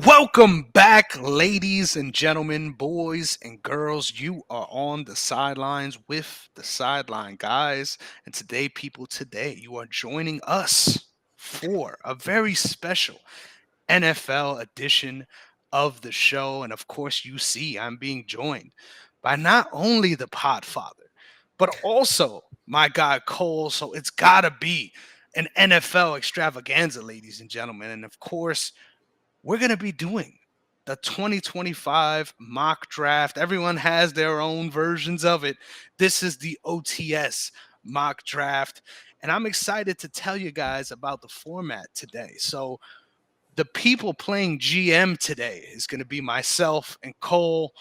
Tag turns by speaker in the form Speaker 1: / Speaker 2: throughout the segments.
Speaker 1: Welcome back, ladies and gentlemen, boys and girls. You are on the sidelines with the sideline guys. And today, today you are joining us for a very special NFL edition of the show. And of course, you see, I'm being joined by not only the Podfather, but also my guy Cole. So it's got to be an NFL extravaganza, ladies and gentlemen. And of course, we're going to be doing the 2025 mock draft. Everyone has their own versions of it. This is the OTS mock draft. And I'm excited to tell you guys about the format today. So, the people playing GM today is going to be myself and Cole.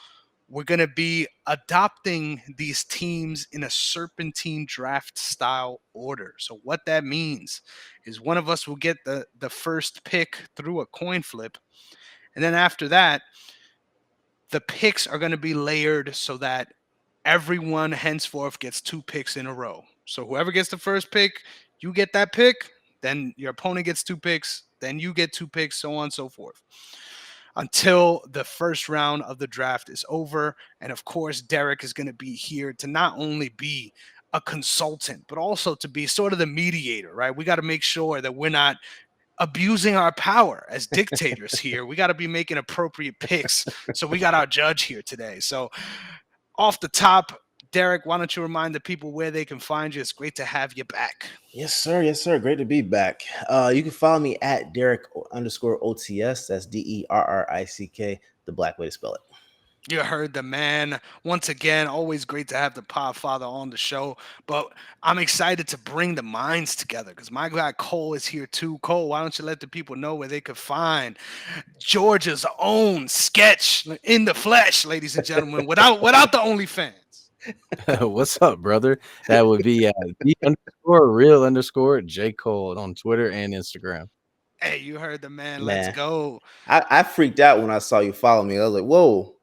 Speaker 1: We're going to be adopting these teams in a serpentine draft style order. So, what that means is one of us will get the first pick through a coin flip. And then after that, the picks are going to be layered so that everyone henceforth gets two picks in a row. So whoever gets the first pick, you get that pick. Then your opponent gets two picks. Then you get two picks, so on and so forth, until the first round of the draft is over. And of course, Derrick is going to be here to not only be a consultant, but also to be sort of the mediator, right? We got to make sure that we're not abusing our power as dictators here. We got to be making appropriate picks. So we got our judge here today. So off the top, Derrick, why don't you remind the people where they can find you? It's great to have you back.
Speaker 2: Yes, sir. Yes, sir. Great to be back. You can follow me at Derrick_OTS. That's DERRICK, the black way to spell it.
Speaker 1: You heard the man. Once again, always great to have the Podfather on the show. But I'm excited to bring the minds together because my guy Cole is here too. Cole, why don't you let the people know where they could find Georgia's own sketch in the flesh, ladies and gentlemen, without the OnlyFans.
Speaker 3: What's up, brother? That would be the_real_J Cole on Twitter and Instagram.
Speaker 1: Hey, you heard the man.
Speaker 2: Man,
Speaker 1: Let's go.
Speaker 2: I freaked out when I saw you follow me. I was like, whoa.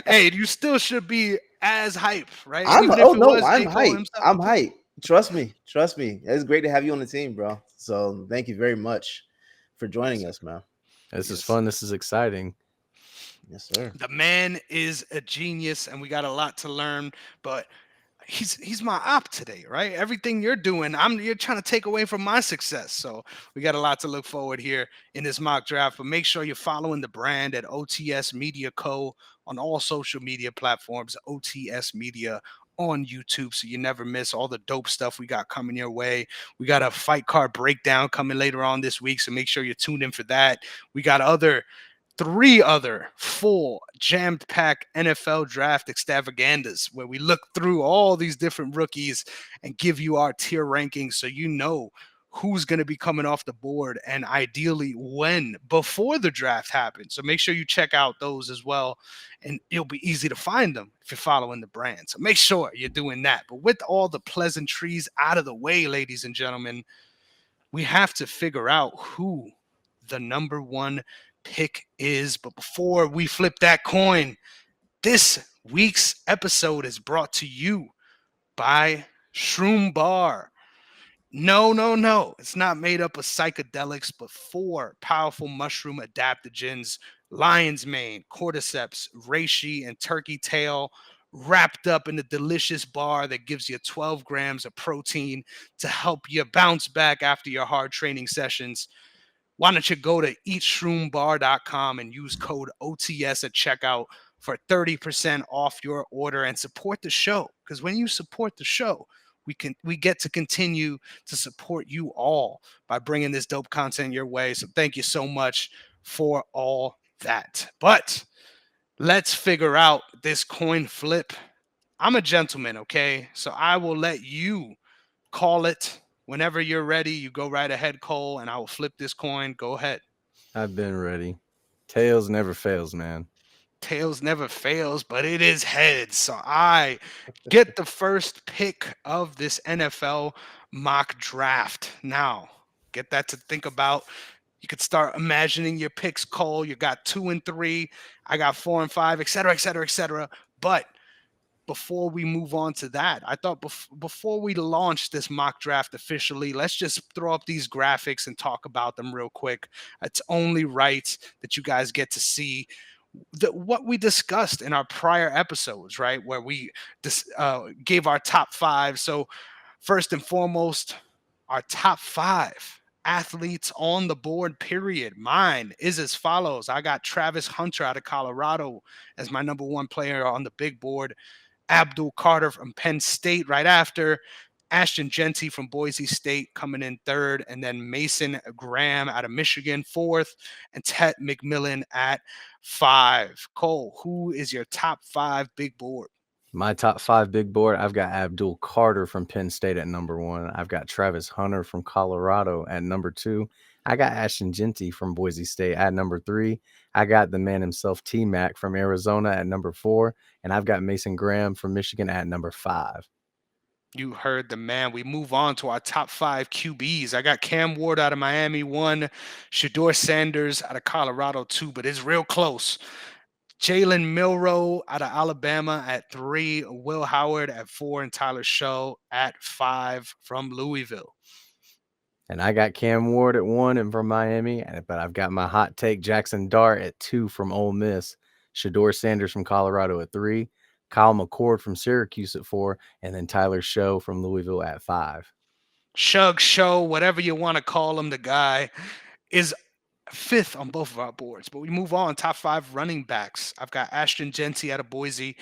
Speaker 1: Hey, you still should be as hype, right?
Speaker 2: I'm
Speaker 1: Even if it was
Speaker 2: I'm
Speaker 1: J. Cole
Speaker 2: hype.
Speaker 1: himself.
Speaker 2: I'm hype. Trust me. It's great to have you on the team, bro. So thank you very much for joining us, man.
Speaker 3: This is fun. This is exciting.
Speaker 2: Yes, sir.
Speaker 1: The man is a genius, and we got a lot to learn. But he's my op today, right? Everything you're doing, you're trying to take away from my success. So we got a lot to look forward here in this mock draft. But make sure you're following the brand at OTS Media Co. on all social media platforms, OTS Media on YouTube, so you never miss all the dope stuff we got coming your way. We got a fight card breakdown coming later on this week, so make sure you're tuned in for that. We got three other full jammed packed NFL draft extravaganzas where we look through all these different rookies and give you our tier rankings so you know who's going to be coming off the board and ideally when before the draft happens. So make sure you check out those as well, and it'll be easy to find them if you're following the brand. So make sure you're doing that. But with all the pleasantries out of the way, ladies and gentlemen, we have to figure out who the number one pick is. But before we flip that coin, this week's episode is brought to you by Shroom Bar. No. It's not made up of psychedelics, but 4 powerful mushroom adaptogens: lion's mane, cordyceps, reishi, and turkey tail, wrapped up in a delicious bar that gives you 12 grams of protein to help you bounce back after your hard training sessions. Why don't you go to eatshroombar.com and use code OTS at checkout for 30% off your order and support the show? Because when you support the show, we get to continue to support you all by bringing this dope content your way. So thank you so much for all that. But let's figure out this coin flip. I'm a gentleman, okay? So I will let you call it. Whenever you're ready, you go right ahead, Cole, and I will flip this coin. Go ahead.
Speaker 3: I've been ready. Tails never fails, man.
Speaker 1: Tails never fails, but it is heads. So I get the first pick of this NFL mock draft. Now, get that to think about. You could start imagining your picks, Cole. You got 2 and 3. I got 4 and 5, et cetera, et cetera, et cetera. But before we move on to that, I thought before we launch this mock draft officially, let's just throw up these graphics and talk about them real quick. It's only right that you guys get to see what we discussed in our prior episodes, right? Where we gave our top five. So, first and foremost, our top five athletes on the board, period. Mine is as follows. I got Travis Hunter out of Colorado as my number one player on the big board. Abdul Carter from Penn State right after. Ashton Genty from Boise State coming in third, and then Mason Graham out of Michigan fourth, and Ted McMillan at five. Cole, who is your top five big board?
Speaker 3: My top five big board, I've got Abdul Carter from Penn State at number one. I've got Travis Hunter from Colorado at number two. I got Ashton Genty from Boise State at number three. I got the man himself, T-Mac from Arizona at number four. And I've got Mason Graham from Michigan at number five.
Speaker 1: You heard the man. We move on to our top five QBs. I got Cam Ward out of Miami, one. Shador Sanders out of Colorado, two, but it's real close. Jalen Milroe out of Alabama at three. Will Howard at four. And Tyler Show at five from Louisville.
Speaker 3: And I got Cam Ward at one and from Miami, but I've got my hot take Jackson Dart at two from Ole Miss. Shador Sanders from Colorado at three. Kyle McCord from Syracuse at four, and then Tyler Show from Louisville at five.
Speaker 1: Shug Show, whatever you want to call him, the guy is fifth on both of our boards. But we move on. Top five running backs. I've got Ashton Genty out of Boise,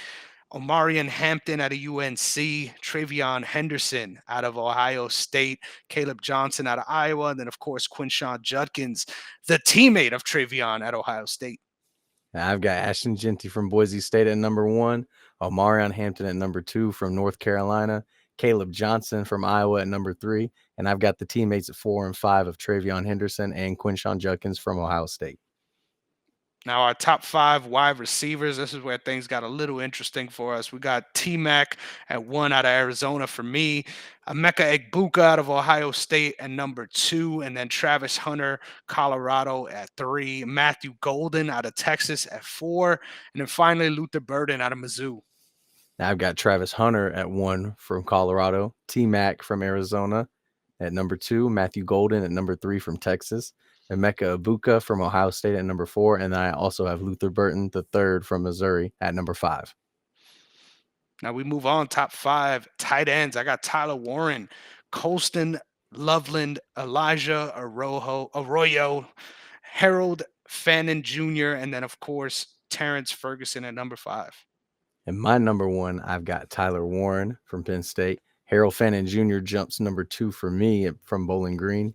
Speaker 1: Omarion Hampton out of UNC, Travion Henderson out of Ohio State, Caleb Johnson out of Iowa, and then, of course, Quinshawn Judkins, the teammate of Travion at Ohio State.
Speaker 3: And I've got Ashton Genty from Boise State at number one, Omarion Hampton at number two from North Carolina, Caleb Johnson from Iowa at number three, and I've got the teammates at 4 and 5 of Travion Henderson and Quinshawn Judkins from Ohio State.
Speaker 1: Now, our top five wide receivers, this is where things got a little interesting for us. We got T-Mac at one out of Arizona for me, Emeka Egbuka out of Ohio State at number two, and then Travis Hunter, Colorado at three, Matthew Golden out of Texas at four, and then finally Luther Burden out of Mizzou.
Speaker 3: Now I've got Travis Hunter at one from Colorado, T-Mac from Arizona at number two, Matthew Golden at number three from Texas, Emeka Egbuka from Ohio State at number four, and then I also have Luther Burton, the third from Missouri, at number five.
Speaker 1: Now we move on. Top five tight ends. I got Tyler Warren, Colston Loveland, Elijah Arroyo, Harold Fannin Jr., and then, of course, Terrence Ferguson at number five.
Speaker 3: And my number one, I've got Tyler Warren from Penn State. Harold Fannin Jr. jumps number two for me from Bowling Green.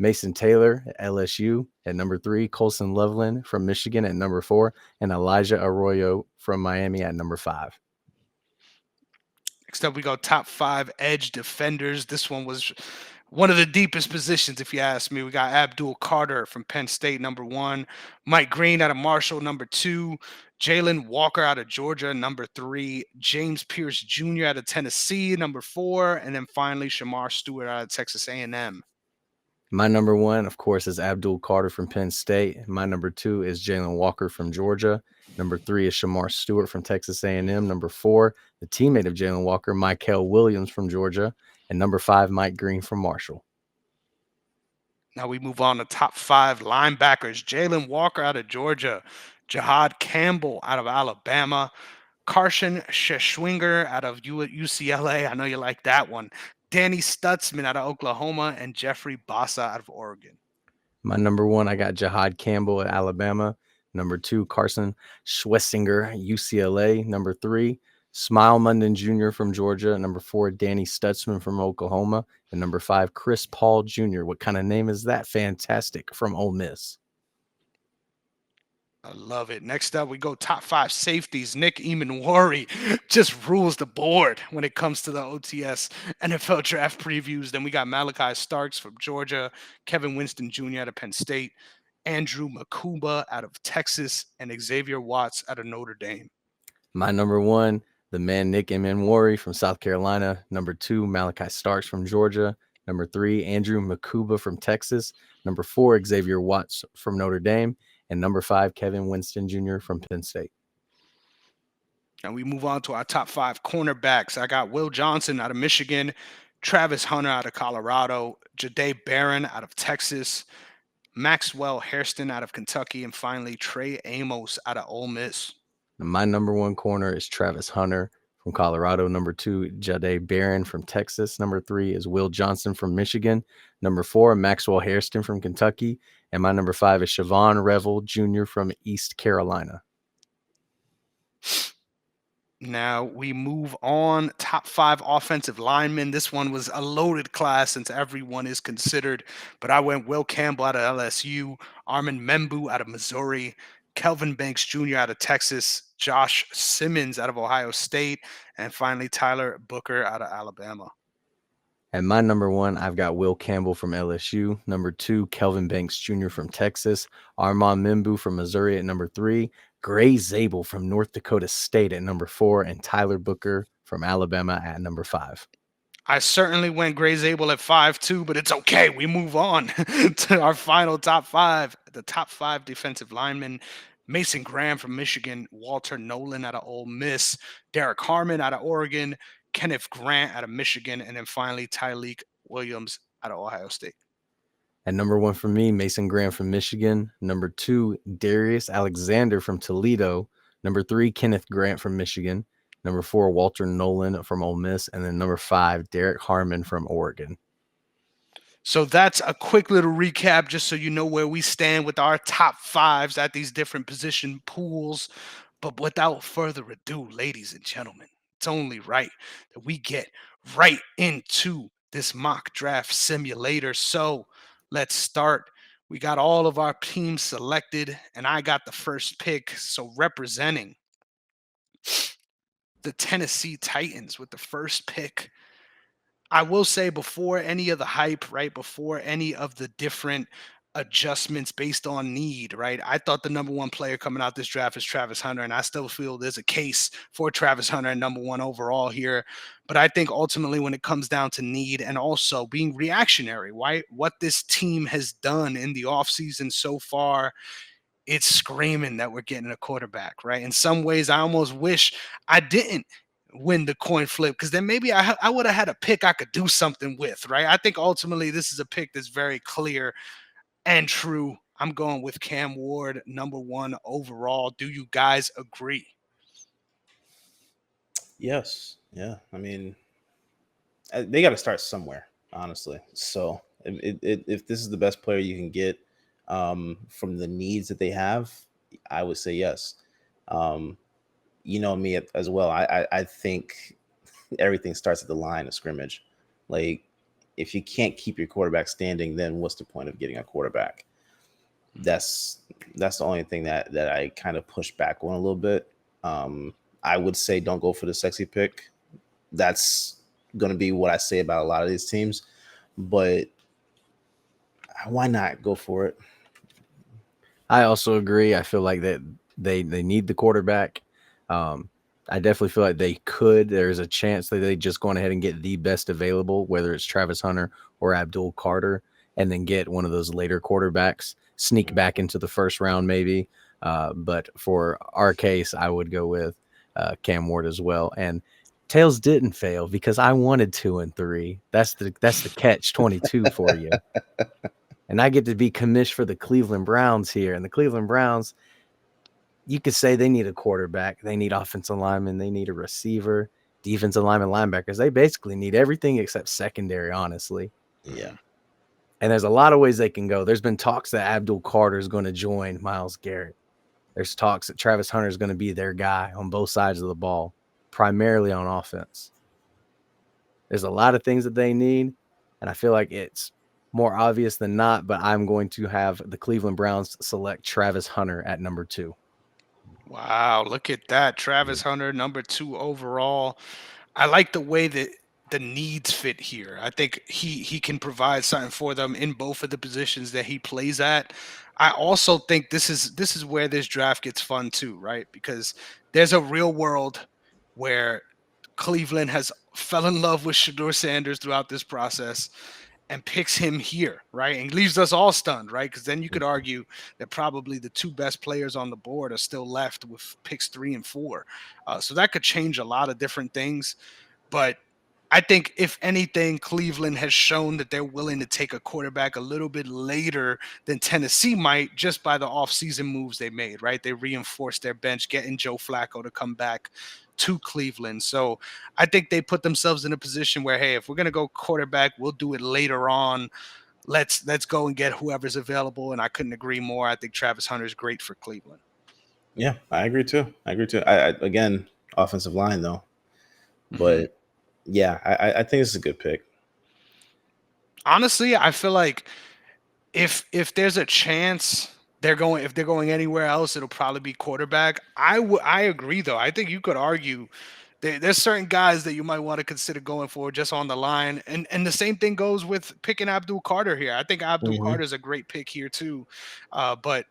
Speaker 3: Mason Taylor at LSU at number three. Colson Loveland from Michigan at number four. And Elijah Arroyo from Miami at number five.
Speaker 1: Next up, we go top five edge defenders. This one was one of the deepest positions, if you ask me. We got Abdul Carter from Penn State, number one. Mike Green out of Marshall, number two. Jalen Walker out of Georgia, number three. James Pierce Jr. out of Tennessee, number four. And then finally, Shamar Stewart out of Texas A&M.
Speaker 3: My number one, of course, is Abdul Carter from Penn State. My number two is Jalen Walker from Georgia. Number three is Shamar Stewart from Texas A&M. Number four, the teammate of Jalen Walker, Michael Williams from Georgia. And number five, Mike Green from Marshall.
Speaker 1: Now we move on to top five linebackers. Jalen Walker out of Georgia. Jahad Campbell out of Alabama. Carson Schwinger out of UCLA. I know you like that one. Danny Stutzman out of Oklahoma, and Jeffrey Bassa out of Oregon.
Speaker 3: My number one, I got Jahad Campbell at Alabama. Number two, Carson Schwessinger, UCLA. Number three, Smile Munden Jr. from Georgia. Number four, Danny Stutzman from Oklahoma. And number five, Chris Paul Jr. What kind of name is that? Fantastic, from Ole Miss.
Speaker 1: I love it. Next up, we go top five safeties. Nick Emanwari just rules the board when it comes to the OTS NFL draft previews. Then we got Malachi Starks from Georgia, Kevin Winston Jr. out of Penn State, Andrew Makuba out of Texas, and Xavier Watts out of Notre Dame.
Speaker 3: My number one, the man Nick Emanwari from South Carolina. Number two, Malachi Starks from Georgia. Number three, Andrew Makuba from Texas. Number four, Xavier Watts from Notre Dame. And number five, Kevin Winston Jr. from Penn State.
Speaker 1: And we move on to our top five cornerbacks. I got Will Johnson out of Michigan, Travis Hunter out of Colorado, Jade Barron out of Texas, Maxwell Hairston out of Kentucky, and finally Trey Amos out of Ole Miss.
Speaker 3: My number one corner is Travis Hunter from Colorado. Number two, Jade Barron from Texas. Number three is Will Johnson from Michigan. Number four, Maxwell Hairston from Kentucky. And my number five is Siobhan Revel Jr. from East Carolina.
Speaker 1: Now we move on. Top five offensive linemen. This one was a loaded class since everyone is considered, but I went Will Campbell out of LSU, Armin Membu out of Missouri, Kelvin Banks Jr. out of Texas, Josh Simmons out of Ohio State, and finally Tyler Booker out of Alabama.
Speaker 3: And my number one, I've got Will Campbell from LSU. Number two, Kelvin Banks Jr. from Texas. Armand Membu from Missouri at number three. Gray Zabel from North Dakota State at number four. And Tyler Booker from Alabama at number five.
Speaker 1: I certainly went Gray Zabel at 5 too, but it's okay. We move on to our final top five. The top five defensive linemen. Mason Graham from Michigan, Walter Nolan out of Ole Miss, Derek Harmon out of Oregon, Kenneth Grant out of Michigan, and then finally Tyleek Williams out of Ohio State.
Speaker 3: And number one for me, Mason Graham from Michigan. Number two, Darius Alexander from Toledo. Number three, Kenneth Grant from Michigan. Number four, Walter Nolan from Ole Miss. And then number five, Derek Harmon from Oregon.
Speaker 1: So that's a quick little recap, just so you know where we stand with our top fives at these different position pools. But without further ado, ladies and gentlemen, it's only right that we get right into this mock draft simulator. So let's start. We got all of our teams selected, and I got the first pick. So representing the Tennessee Titans with the first pick, I will say before any of the hype, right? Before any of the different adjustments based on need, right? I thought the number one player coming out this draft is Travis Hunter, and I still feel there's a case for Travis Hunter and number one overall here. But I think ultimately when it comes down to need and also being reactionary, right? What this team has done in the offseason so far, it's screaming that we're getting a quarterback, right? In some ways, I almost wish I didn't win the coin flip, because then maybe I would have had a pick I could do something with, right? I think ultimately this is a pick that's very clear and true. I'm going with Cam Ward, number one overall. Do you guys agree?
Speaker 2: Yes. Yeah. I mean, they got to start somewhere, honestly. So if this is the best player you can get from the needs that they have, I would say yes. You know me as well. I think everything starts at the line of scrimmage. Like, if you can't keep your quarterback standing, then what's the point of getting a quarterback? That's the only thing that I kind of push back on a little bit. I would say don't go for the sexy pick. That's going to be what I say about a lot of these teams, but why not go for it?
Speaker 3: I also agree. I feel like that they need the quarterback. I definitely feel like they could. There's a chance that they just go ahead and get the best available, whether it's Travis Hunter or Abdul Carter, and then get one of those later quarterbacks, sneak back into the first round maybe. But for our case, I would go with Cam Ward as well. And Tails didn't fail because I wanted 2 and 3. That's the catch 22 for you. And I get to be commissioned for the Cleveland Browns here. And the Cleveland Browns, you could say they need a quarterback. They need offensive linemen. They need a receiver, defensive lineman, linebackers. They basically need everything except secondary, honestly.
Speaker 2: Yeah.
Speaker 3: And there's a lot of ways they can go. There's been talks that Abdul Carter is going to join Myles Garrett. There's talks that Travis Hunter is going to be their guy on both sides of the ball, primarily on offense. There's a lot of things that they need, and I feel like it's more obvious than not, but I'm going to have the Cleveland Browns select Travis Hunter at number 2.
Speaker 1: Wow, look at that. Travis Hunter, number 2 overall. I like the way that the needs fit here. I think he can provide something for them in both of the positions that he plays at. I also think this is where this draft gets fun too, right? Because there's a real world where Cleveland has fell in love with Shador Sanders throughout this process, and picks him here, right? And leaves us all stunned, right? Because then you could argue that probably the two best players on the board are still left with picks 3 and 4. So that could change a lot of different things. But I think if anything, Cleveland has shown that they're willing to take a quarterback a little bit later than Tennessee might, just by the offseason moves they made, right? They reinforced their bench, getting Joe Flacco to come back to Cleveland. So I think they put themselves in a position where, hey, if we're gonna go quarterback, we'll do it later on. Let's go and get whoever's available. And I couldn't agree more. I think Travis Hunter is great for Cleveland.
Speaker 2: Yeah, I agree too. I again, offensive line though,
Speaker 1: Mhm.
Speaker 2: but yeah, I think it's a good pick.
Speaker 1: Honestly, I feel like if there's a chance if they're going anywhere else, it'll probably be quarterback. I agree though. I think you could argue there's certain guys that you might want to consider going for just on the line, and the same thing goes with picking Abdul Carter here. I think Abdul
Speaker 2: Hmm.
Speaker 1: Carter is a great pick here too, but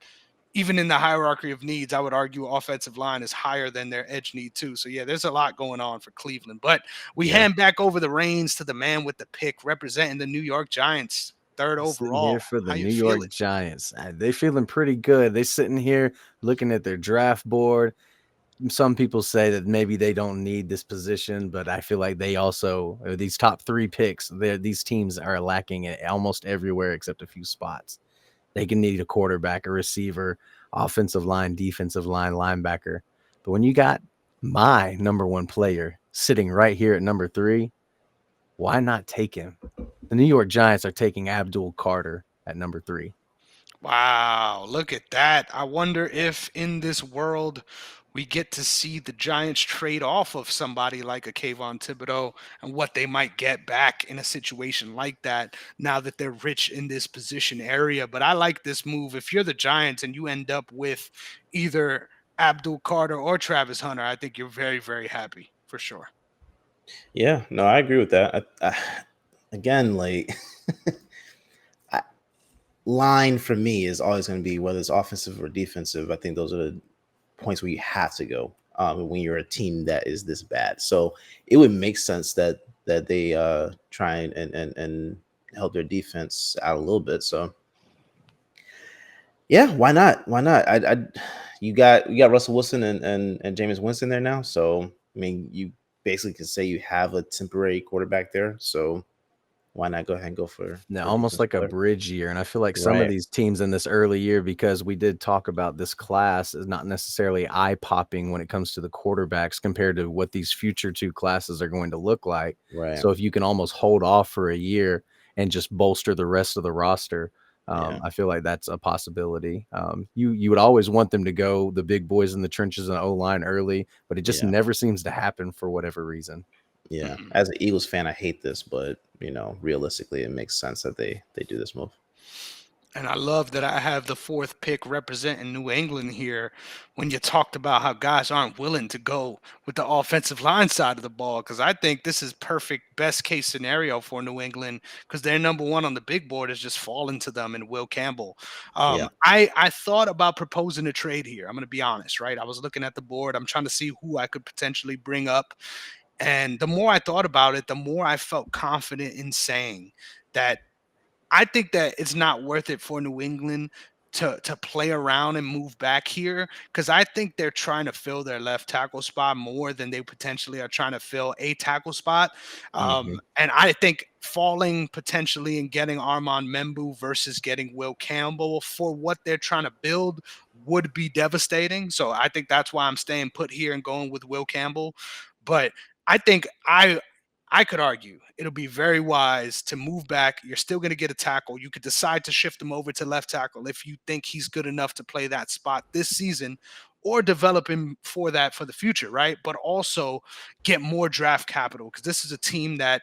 Speaker 1: even in the hierarchy of needs, I would argue offensive line is higher than their edge need too. So yeah, there's a lot going on for Cleveland. But we
Speaker 2: Yeah,
Speaker 1: hand back over the reins to the man with the pick, representing the New York Giants, third
Speaker 3: Sitting here
Speaker 1: overall.
Speaker 3: for the
Speaker 1: How you
Speaker 3: New York
Speaker 1: feeling?
Speaker 3: Giants. They feeling pretty good. They sitting here looking at their draft board. Some people say that maybe they don't need this position, but I feel like they also these top 3 picks. These teams are lacking it almost everywhere except a few spots. They can need a quarterback, a receiver, offensive line, defensive line, linebacker. But when you got my number 1 player sitting right here at number 3, why not take him? The New York Giants are taking Abdul Carter at number 3.
Speaker 1: Wow, look at that. I wonder if in this world we get to see the Giants trade off of somebody like a Kayvon Thibodeau and what they might get back in a situation like that now that they're rich in this position area. But I like this move. If you're the Giants and you end up with either Abdul Carter or Travis Hunter, I think you're very, very happy for sure.
Speaker 2: yeah, no, I agree with that. Again, like I, line for me is always going to be whether it's offensive or defensive. I think those are the points where you have to go when you're a team that is this bad. So it would make sense that they try and help their defense out a little bit. So yeah, why not? Why not? You got Russell Wilson and Jameis Winston there now. So I mean, you basically can say you have a temporary quarterback there. So why not go ahead and go
Speaker 3: Now,
Speaker 2: for a
Speaker 3: almost
Speaker 2: defensive
Speaker 3: like a
Speaker 2: player?
Speaker 3: bridge year. And I feel like some of
Speaker 2: Right.
Speaker 3: these teams in this early year, because we did talk about this class is not necessarily eye popping when it comes to the quarterbacks compared to what these future 2 classes are going to look like.
Speaker 2: Right.
Speaker 3: So if you can almost hold off for a year and just bolster the rest of the roster,
Speaker 2: Yeah.
Speaker 3: I feel like that's a possibility. You would always want them to go the big boys in the trenches and O line early, but it just
Speaker 2: Yeah.
Speaker 3: never seems to happen for whatever reason.
Speaker 2: Yeah.
Speaker 1: Mhm.
Speaker 2: As an Eagles fan, I hate this, but realistically, it makes sense that they do this move.
Speaker 1: And I love that I have the fourth pick representing New England here when you talked about how guys aren't willing to go with the offensive line side of the ball. Because I think this is perfect best case scenario for New England because their number one on the big board is just falling to them in Will Campbell.
Speaker 2: Yeah.
Speaker 1: I thought about proposing a trade here. I'm going to be honest, right? I was looking at the board. I'm trying to see who I could potentially bring up. And the more I thought about it, the more I felt confident in saying that I think that it's not worth it for New England to play around and move back here because I think they're trying to fill their left tackle spot more than they potentially are trying to fill a tackle spot.
Speaker 2: Hmm.
Speaker 1: And I think falling potentially and getting Armand Membu versus getting Will Campbell for what they're trying to build would be devastating. So I think that's why I'm staying put here and going with Will Campbell. But I think I could argue it'll be very wise to move back. You're still going to get a tackle. You could decide to shift him over to left tackle if you think he's good enough to play that spot this season or develop him for that for the future, right? But also get more draft capital because this is a team that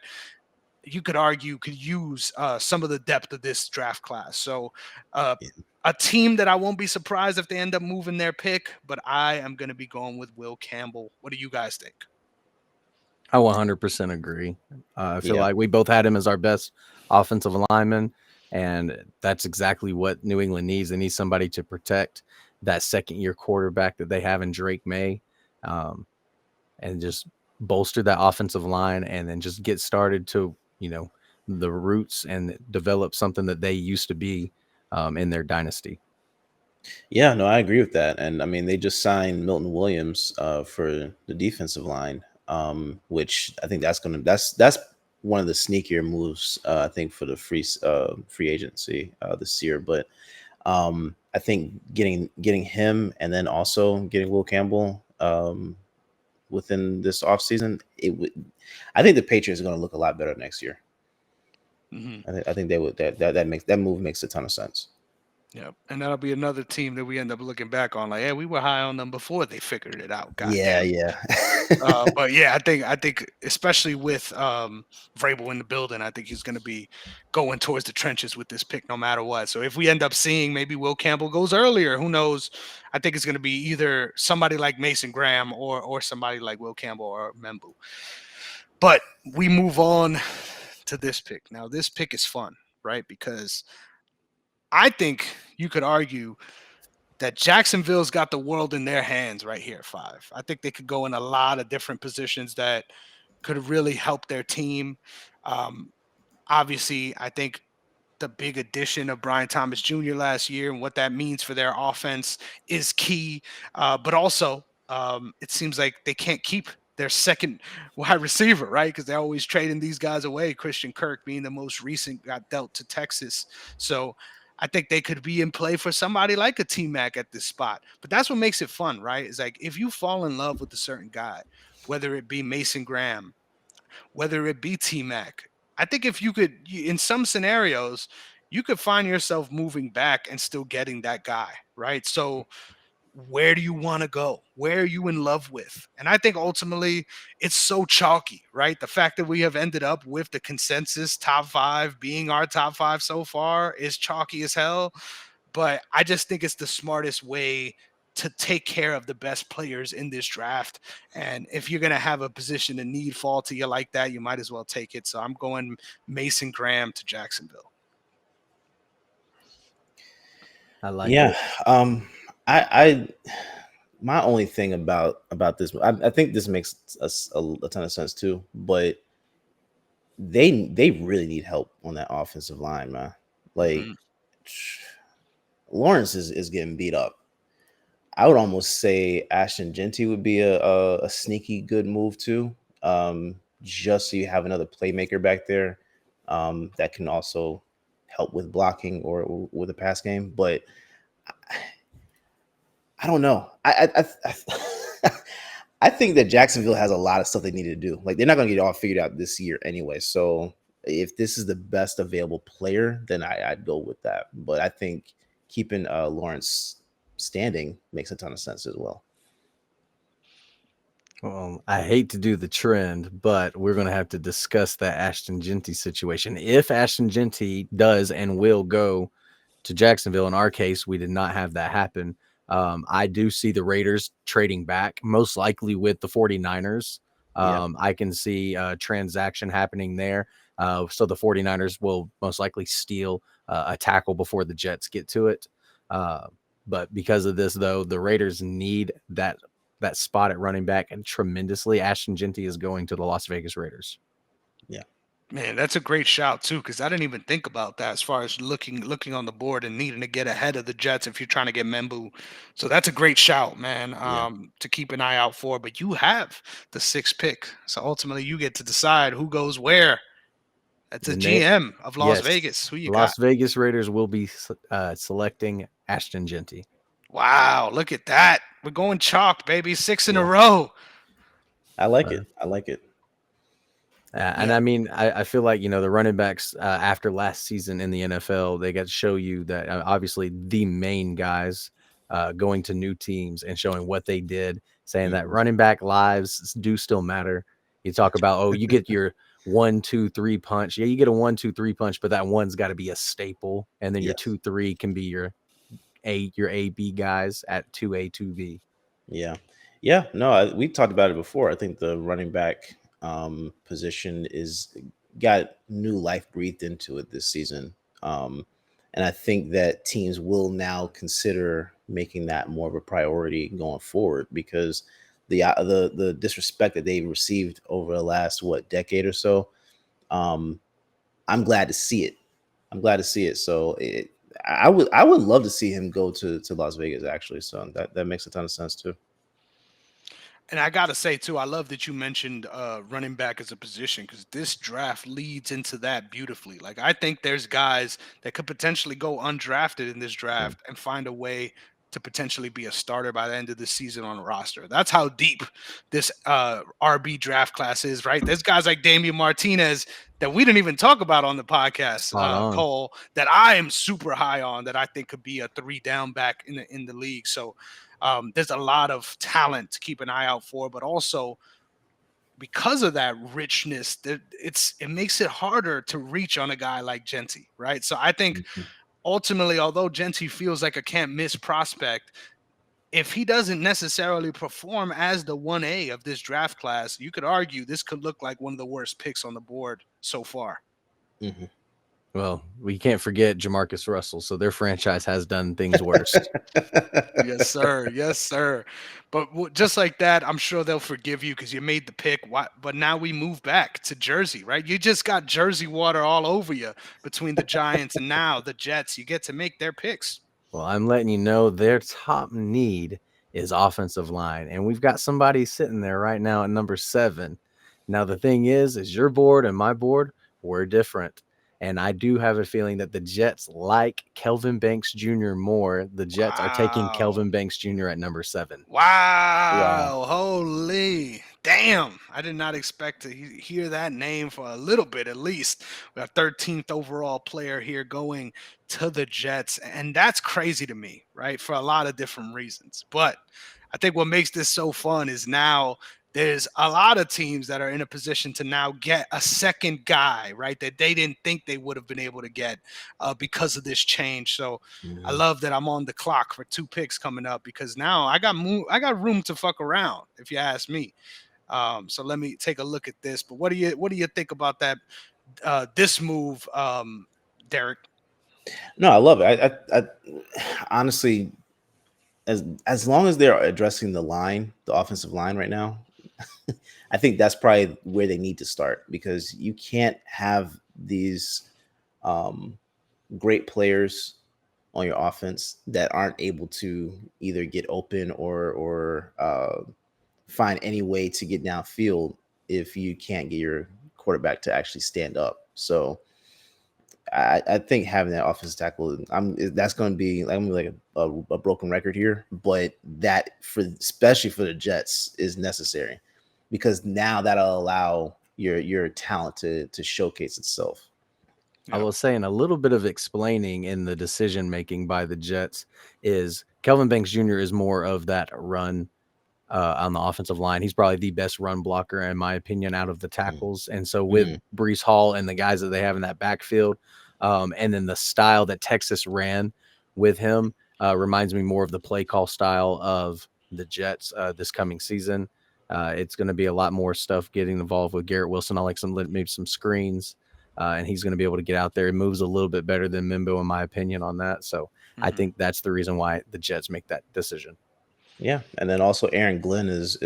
Speaker 1: you could argue could use some of the depth of this draft class. So, uh,
Speaker 2: Yeah.
Speaker 1: a team that I won't be surprised if they end up moving their pick, but I am going to be going with Will Campbell. What do you guys think?
Speaker 3: I 100% agree. I feel
Speaker 2: Yeah.
Speaker 3: like we both had him as our best offensive lineman, and that's exactly what New England needs. They need somebody to protect that second-year quarterback that they have in Drake May, um, and just bolster that offensive line, and then just get started to the roots and develop something that they used to be in their dynasty.
Speaker 2: Yeah, no, I agree with that. And I mean, they just signed Milton Williams for the defensive line, which I think that's one of the sneakier moves I think for the free agency this year. But I think getting him and then also getting Will Campbell within this offseason, I think the Patriots are going to look a lot better next year.
Speaker 1: Hmm.
Speaker 2: I think they would that makes that move makes a ton of sense.
Speaker 1: Yep. And that'll be another team that we end up looking back on like, yeah, we were high on them before they figured it out. God
Speaker 2: Yeah,
Speaker 1: damn it.
Speaker 2: yeah.
Speaker 1: But yeah, I think especially with Vrabel in the building, I think he's going to be going towards the trenches with this pick no matter what. So if we end up seeing maybe Will Campbell goes earlier, who knows? I think it's going to be either somebody like Mason Graham or somebody like Will Campbell or Membu. But we move on to this pick. Now this pick is fun, right? Because I think you could argue that Jacksonville's got the world in their hands right here at 5. I think they could go in a lot of different positions that could really help their team. Um, Obviously, I think the big addition of Brian Thomas Jr. last year and what that means for their offense is key. But also, it seems like they can't keep their second wide receiver, right? Because they're always trading these guys away. Christian Kirk being the most recent got dealt to Texas. So I think they could be in play for somebody like a T Mac at this spot. But that's what makes it fun, right? It's like if you fall in love with a certain guy, whether it be Mason Graham, whether it be T Mac. I think if you could, in some scenarios, you could find yourself moving back and still getting that guy, right? So, where do you want to go? Where are you in love with? And I think ultimately it's so chalky, right? The fact that we have ended up with the consensus top 5 being our top 5 so far is chalky as hell. But I just think it's the smartest way to take care of the best players in this draft. And if you're going to have a position of need fall to you like that, you might as well take it. So I'm going Mason Graham to Jacksonville.
Speaker 3: I like
Speaker 2: Yeah.
Speaker 3: it.
Speaker 2: I my only thing about this, I think this makes a ton of sense too. But they really need help on that offensive line, man. Like
Speaker 1: Mhm.
Speaker 2: Lawrence is getting beat up. I would almost say Ashton Genty would be a sneaky good move too. Just so you have another playmaker back there that can also help with blocking or with a pass game. But I don't know. I think that Jacksonville has a lot of stuff they need to do. Like they're not going to get it all figured out this year anyway. So if this is the best available player, then I'd go with that. But I think keeping Lawrence standing makes a ton of sense as well.
Speaker 3: Well, I hate to do the trend, but we're going to have to discuss that Ashton Genty situation. If Ashton Genty does and will go to Jacksonville, in our case, we did not have that happen. I do see the Raiders trading back, most likely with the 49ers.
Speaker 2: Yeah.
Speaker 3: I can see a transaction happening there. So the 49ers will most likely steal a tackle before the Jets get to it. But because of this, though, the Raiders need that spot at running back and tremendously. Ashton Genty is going to the Las Vegas Raiders.
Speaker 2: Yeah.
Speaker 1: Man, that's a great shout too, because I didn't even think about that as far as looking on the board and needing to get ahead of the Jets if you're trying to get Membu. So that's a great shout, man,
Speaker 2: Yeah.
Speaker 1: to keep an eye out for. But you have the 6th pick, so ultimately you get to decide who goes where. That's a
Speaker 3: And they,
Speaker 1: GM of Las
Speaker 3: yes,
Speaker 1: Vegas. Who you got?
Speaker 3: Las Vegas Raiders will be selecting Ashton Genty.
Speaker 1: Wow, look at that. We're going chalk, baby. 6 in a
Speaker 2: Yeah.
Speaker 1: row.
Speaker 2: I like
Speaker 3: Uh,
Speaker 2: it. I like it.
Speaker 3: And
Speaker 1: Yeah.
Speaker 3: I mean, I feel like, the running backs after last season in the NFL, they got to show you that obviously the main guys going to new teams and showing what they did, saying that
Speaker 2: Mhm.
Speaker 3: running back lives do still matter. You talk about, oh, you get your 1, 2, 3 punch. Yeah, you get a 1, 2, 3 punch, but that one's got to be a staple. And then your
Speaker 2: Yes.
Speaker 3: 2, 3 can be your A B guys at 2A, 2B.
Speaker 2: Yeah. Yeah. No, we talked about it before. I think the running back position is got new life breathed into it this season. And I think that teams will now consider making that more of a priority going forward because the disrespect that they received over the last decade or so, um, I'm glad to see it. I'm glad to see it. So I would love to see him go to Las Vegas actually. So that makes a ton of sense too.
Speaker 1: And I gotta say too, I love that you mentioned running back as a position because this draft leads into that beautifully. Like I think there's guys that could potentially go undrafted in this
Speaker 2: Mm.
Speaker 1: draft and find a way to potentially be a starter by the end of the season on a roster. That's how deep this RB draft class is, right? There's guys like Damian Martinez that we didn't even talk about on the podcast,
Speaker 3: Spot on.
Speaker 1: Cole, that I am super high on that I think could be a three down back in the league. So there's a lot of talent to keep an eye out for, but also because of that richness, that it makes it harder to reach on a guy like Genty, right? So I think
Speaker 2: Mhm.
Speaker 1: ultimately, although Genty feels like a can't miss prospect, if he doesn't necessarily perform as the 1A of this draft class, you could argue this could look like one of the worst picks on the board so far.
Speaker 2: Mhm.
Speaker 3: Well, we can't forget Jamarcus Russell, so their franchise has done things worse.
Speaker 1: Yes, sir. Yes, sir. But just like that, I'm sure they'll forgive you because you made the pick. Why, but now we move back to Jersey, right? You just got Jersey water all over you between the Giants and now the Jets. You get to make their picks.
Speaker 3: Well, I'm letting you know their top need is offensive line, and we've got somebody sitting there right now at number 7. Now, the thing is your board and my board, we're different. And I do have a feeling that the Jets like Kelvin Banks Jr. more. The Jets are taking
Speaker 1: Wow.
Speaker 3: Kelvin Banks Jr. at number 7.
Speaker 2: Wow.
Speaker 1: Wow. Holy. Damn. I did not expect to hear that name for a little bit at least. We got 13th overall player here going to the Jets. And that's crazy to me, right? For a lot of different reasons. But I think what makes this so fun is now there's a lot of teams that are in a position to now get a second guy, right? That they didn't think they would have been able to get because of this change. So I
Speaker 2: Mhm.
Speaker 1: love that I'm on the clock for 2 picks coming up because now I got room to fuck around, if you ask me. So let me take a look at this. But what do you think about that this move, Derek?
Speaker 2: No, I love it. I honestly, as long as they're addressing the offensive line right now, I think that's probably where they need to start because you can't have these um, great players on your offense that aren't able to either get open or find any way to get downfield if you can't get your quarterback to actually stand up. So I think having that offensive tackle, that's going to be like a broken record here, but that for especially for the Jets is necessary because now that'll allow your talent to showcase itself.
Speaker 3: I
Speaker 1: Yep.
Speaker 3: will say, in a little bit of explaining in the decision making by the Jets, is Kelvin Banks Jr. is more of that run on the offensive line. He's probably the best run blocker, in my opinion, out of the tackles. And so, with
Speaker 2: Mm-hmm.
Speaker 3: Brees Hall and the guys that they have in that backfield, and then the style that Texas ran with him reminds me more of the play call style of the Jets this coming season. It's going to be a lot more stuff getting involved with Garrett Wilson. I like maybe some screens. And he's going to be able to get out there. He moves a little bit better than Mimbo, in my opinion, on that. So I
Speaker 1: Mhm.
Speaker 3: think that's the reason why the Jets make that decision.
Speaker 2: Yeah, and then also Aaron Glenn is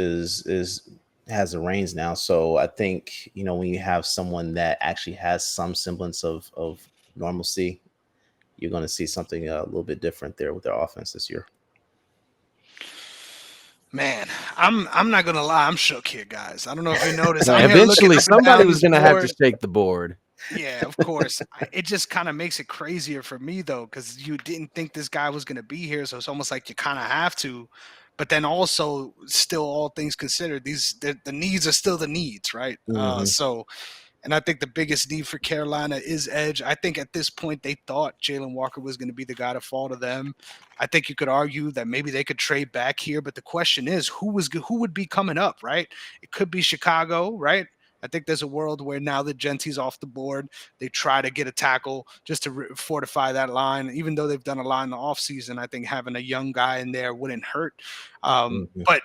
Speaker 2: has the reins now. So I think when you have someone that actually has some semblance of normalcy, you're going to see something a little bit different there with their offense this year.
Speaker 1: Man, I'm not gonna lie, I'm shook here, guys. I don't know if you noticed.
Speaker 3: No,
Speaker 1: I'm here looking
Speaker 3: eventually,
Speaker 1: up and
Speaker 3: somebody
Speaker 1: down
Speaker 3: was
Speaker 1: this
Speaker 3: going to have to
Speaker 1: board.
Speaker 3: shake the board.
Speaker 1: Yeah, of course. It just kind of makes it crazier for me though, because you didn't think this guy was going to be here, so it's almost like you kind of have to. But then also, still, all things considered, the needs are still the needs, right?
Speaker 2: Hmm.
Speaker 1: And I think the biggest need for Carolina is edge. I think at this point they thought Jalen Walker was going to be the guy to fall to them. I think you could argue that maybe they could trade back here, but the question is who would be coming up, right? It could be Chicago, right? I think there's a world where now that Genty's off the board, they try to get a tackle just to fortify that line. Even though they've done a lot in the offseason, I think having a young guy in there wouldn't hurt.
Speaker 2: Hmm.
Speaker 1: But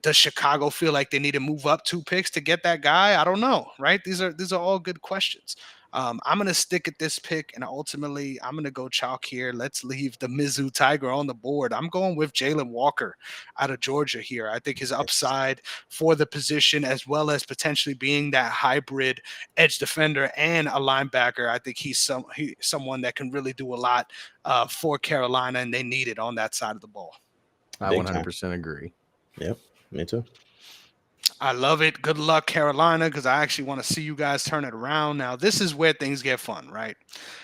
Speaker 1: does Chicago feel like they need to move up 2 picks to get that guy? I don't know, right? These are all good questions. I'm going to stick at this pick, and ultimately, I'm going to go chalk here. Let's leave the Mizzou Tiger on the board. I'm going with Jalen Walker out of Georgia here. I think his
Speaker 2: Nice.
Speaker 1: upside for the position, as well as potentially being that hybrid edge defender and a linebacker, I think he's someone that can really do a lot for Carolina, and they need it on that side of the ball.
Speaker 3: I
Speaker 2: Big time.
Speaker 3: 100% agree.
Speaker 2: Yep. Me too.
Speaker 1: I love it. Good luck, Carolina, because I actually want to see you guys turn it around. Now, this is where things get fun, right?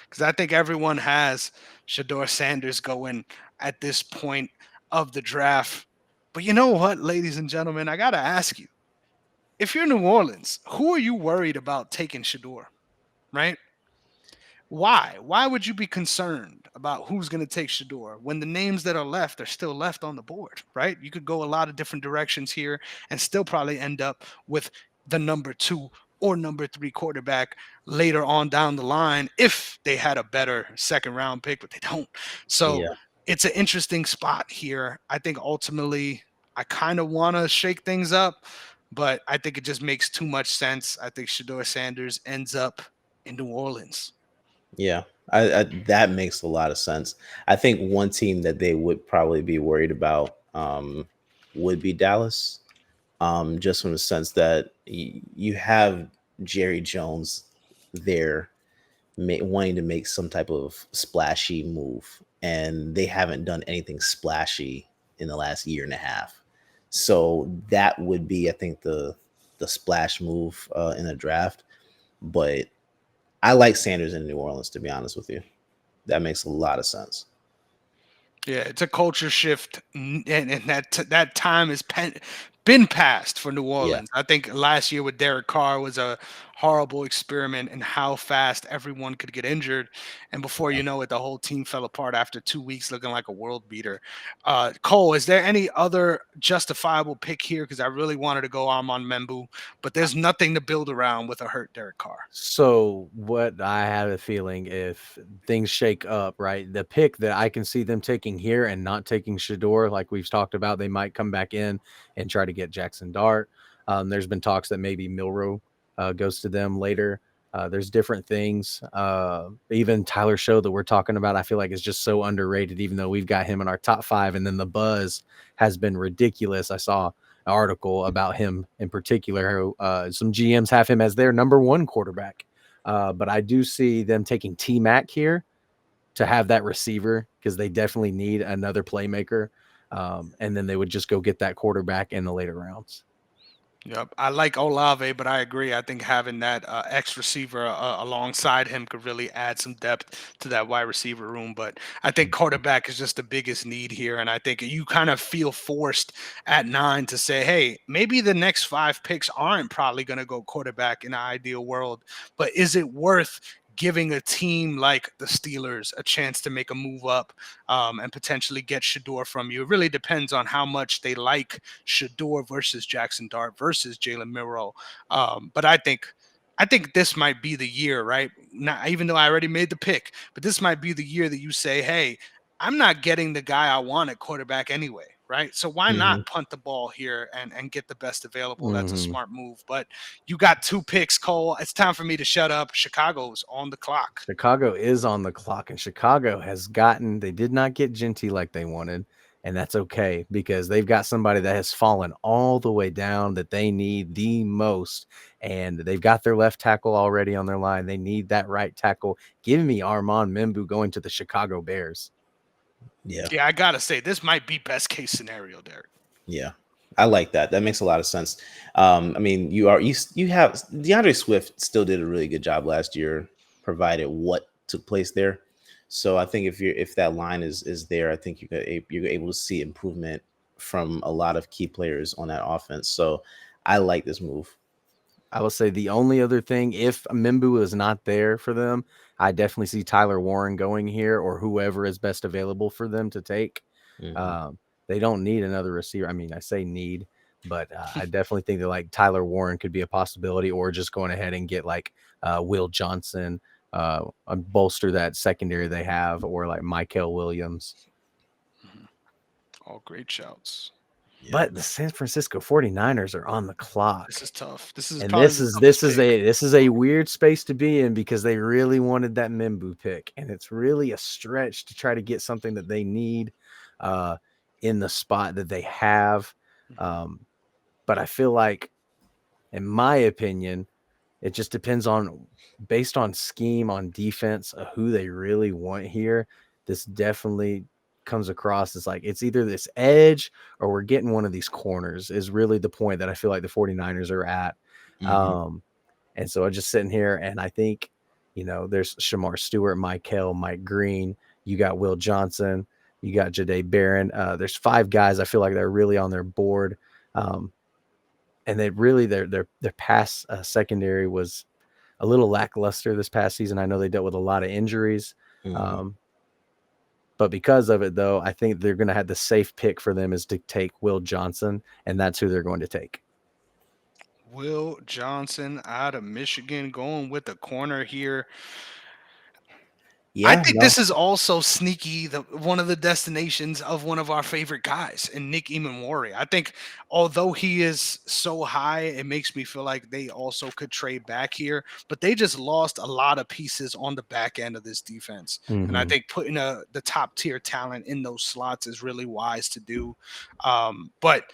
Speaker 1: Because I think everyone has Shador Sanders going at this point of the draft. But you know what, ladies and gentlemen, I got to ask you, if you're New Orleans, who are you worried about taking Shador, right? Why? Why would you be concerned about who's going to take Shador when the names that are left are still left on the board, right? You could go a lot of different directions here and still probably end up with the number 2 or number 3 quarterback later on down the line if they had a better second round pick, but they don't. So
Speaker 2: Yeah.
Speaker 1: it's an interesting spot here. I think ultimately I kind of want to shake things up, but I think it just makes too much sense. I think Shador Sanders ends up in New Orleans.
Speaker 2: Yeah. That makes a lot of sense. I think one team that they would probably be worried about would be Dallas. Just from the sense that you have Jerry Jones there wanting to make some type of splashy move, and they haven't done anything splashy in the last year and a half. So that would be, I think, the splash move in a draft. But I like Sanders in New Orleans, to be honest with you. That makes a lot of sense.
Speaker 1: Yeah, it's a culture shift, and that time has been passed for New
Speaker 2: Yeah.
Speaker 1: Orleans. I think last year with Derek Carr was a horrible experiment in how fast everyone could get injured, and before you know it, the whole team fell apart after 2 weeks, looking like a world beater. Cole, is there any other justifiable pick here? Because I really wanted to go Armand Membu, but there's nothing to build around with a hurt Derek Carr.
Speaker 3: So what I have a feeling if things shake up, right? The pick that I can see them taking here and not taking Shador, like we've talked about, they might come back in and try to get Jackson Dart. There's been talks that maybe Milrow goes to them later. There's different things. Even Tyler Show that we're talking about, I feel like is just so underrated, even though we've got him in our top 5. And then the buzz has been ridiculous. I saw article about him in particular. Some GMs have him as their number 1 quarterback. But I do see them taking T Mac here to have that receiver because they definitely need another playmaker. And then they would just go get that quarterback in the later rounds.
Speaker 1: Yep, I like Olave, but I agree. I think having that X receiver alongside him could really add some depth to that wide receiver room. But I think quarterback is just the biggest need here, and I think you kind of feel forced at 9 to say, "Hey, maybe the next 5 picks aren't probably going to go quarterback in an ideal world, but is it worth?" Giving a team like the Steelers a chance to make a move up and potentially get Shador from you. It really depends on how much they like Shador versus Jackson Dart versus Jalen Milrow. But I think this might be the year, right? Not even though I already made the pick, but this might be the year that you say, "Hey, I'm not getting the guy I want at quarterback anyway." Right. So why
Speaker 2: Hmm.
Speaker 1: not punt the ball here and get the best available? That's a
Speaker 3: Mm-hmm.
Speaker 1: smart move. But you got 2 picks, Cole. It's time for me to shut up. Chicago's on the clock.
Speaker 3: Chicago is on the clock, and Chicago they did not get Genty like they wanted. And that's okay because they've got somebody that has fallen all the way down that they need the most. And they've got their left tackle already on their line. They need that right tackle. Give me Armand Membu going to the Chicago Bears.
Speaker 2: Yeah.
Speaker 1: Yeah, I gotta say, this might be best case scenario, Derek.
Speaker 2: Yeah, I like that. That makes a lot of sense. I mean, you have DeAndre Swift still did a really good job last year, provided what took place there. So I think if that line is there, I think you're able to see improvement from a lot of key players on that offense. So I like this move.
Speaker 3: I will say the only other thing, if Mimbu is not there for them, I definitely see Tyler Warren going here or whoever is best available for them to take.
Speaker 2: Hmm.
Speaker 3: Um, they don't need another receiver. I mean, I say need, but I definitely think that like Tyler Warren could be a possibility, or just going ahead and get like Will Johnson, bolster that secondary they have, or like Michael Williams.
Speaker 1: Mhm. All great shouts.
Speaker 2: Yeah.
Speaker 3: But the San Francisco 49ers are on the clock.
Speaker 1: This is tough. This is
Speaker 3: And
Speaker 1: probably
Speaker 3: this
Speaker 1: the
Speaker 3: is
Speaker 1: toughest
Speaker 3: this is
Speaker 1: pick.
Speaker 3: a this is a weird space to be in because they really wanted that Mimbu pick, and it's really a stretch to try to get something that they need uh, in the spot that they have.
Speaker 1: Mhm.
Speaker 3: Um, but I feel like, in my opinion, it just depends on based on scheme on defense of who they really want here. This definitely comes across as like it's either this edge or we're getting one of these corners is really the point that I feel like the 49ers are at.
Speaker 2: Hmm.
Speaker 3: Um, and so I'm just sitting here and I think, there's Shamar Stewart, Mike Green, you got Will Johnson, you got Jade Barron. There's 5 guys I feel like they're really on their board. Um, and they really their pass secondary was a little lackluster this past season. I know they dealt with a lot of injuries.
Speaker 2: Hmm.
Speaker 3: Um, but because of it, though, I think they're going to have the safe pick for them is to take Will Johnson, and that's who they're going to take.
Speaker 1: Will Johnson out of Michigan going with the corner here. I
Speaker 2: Yeah.
Speaker 1: think
Speaker 2: No.
Speaker 1: this is also sneaky, one of the destinations of one of our favorite guys in Nick Imamori. I think although he is so high, it makes me feel like they also could trade back here, but they just lost a lot of pieces on the back end of this defense. And I
Speaker 3: Mm-hmm.
Speaker 1: think putting the top tier talent in those slots is really wise to do. But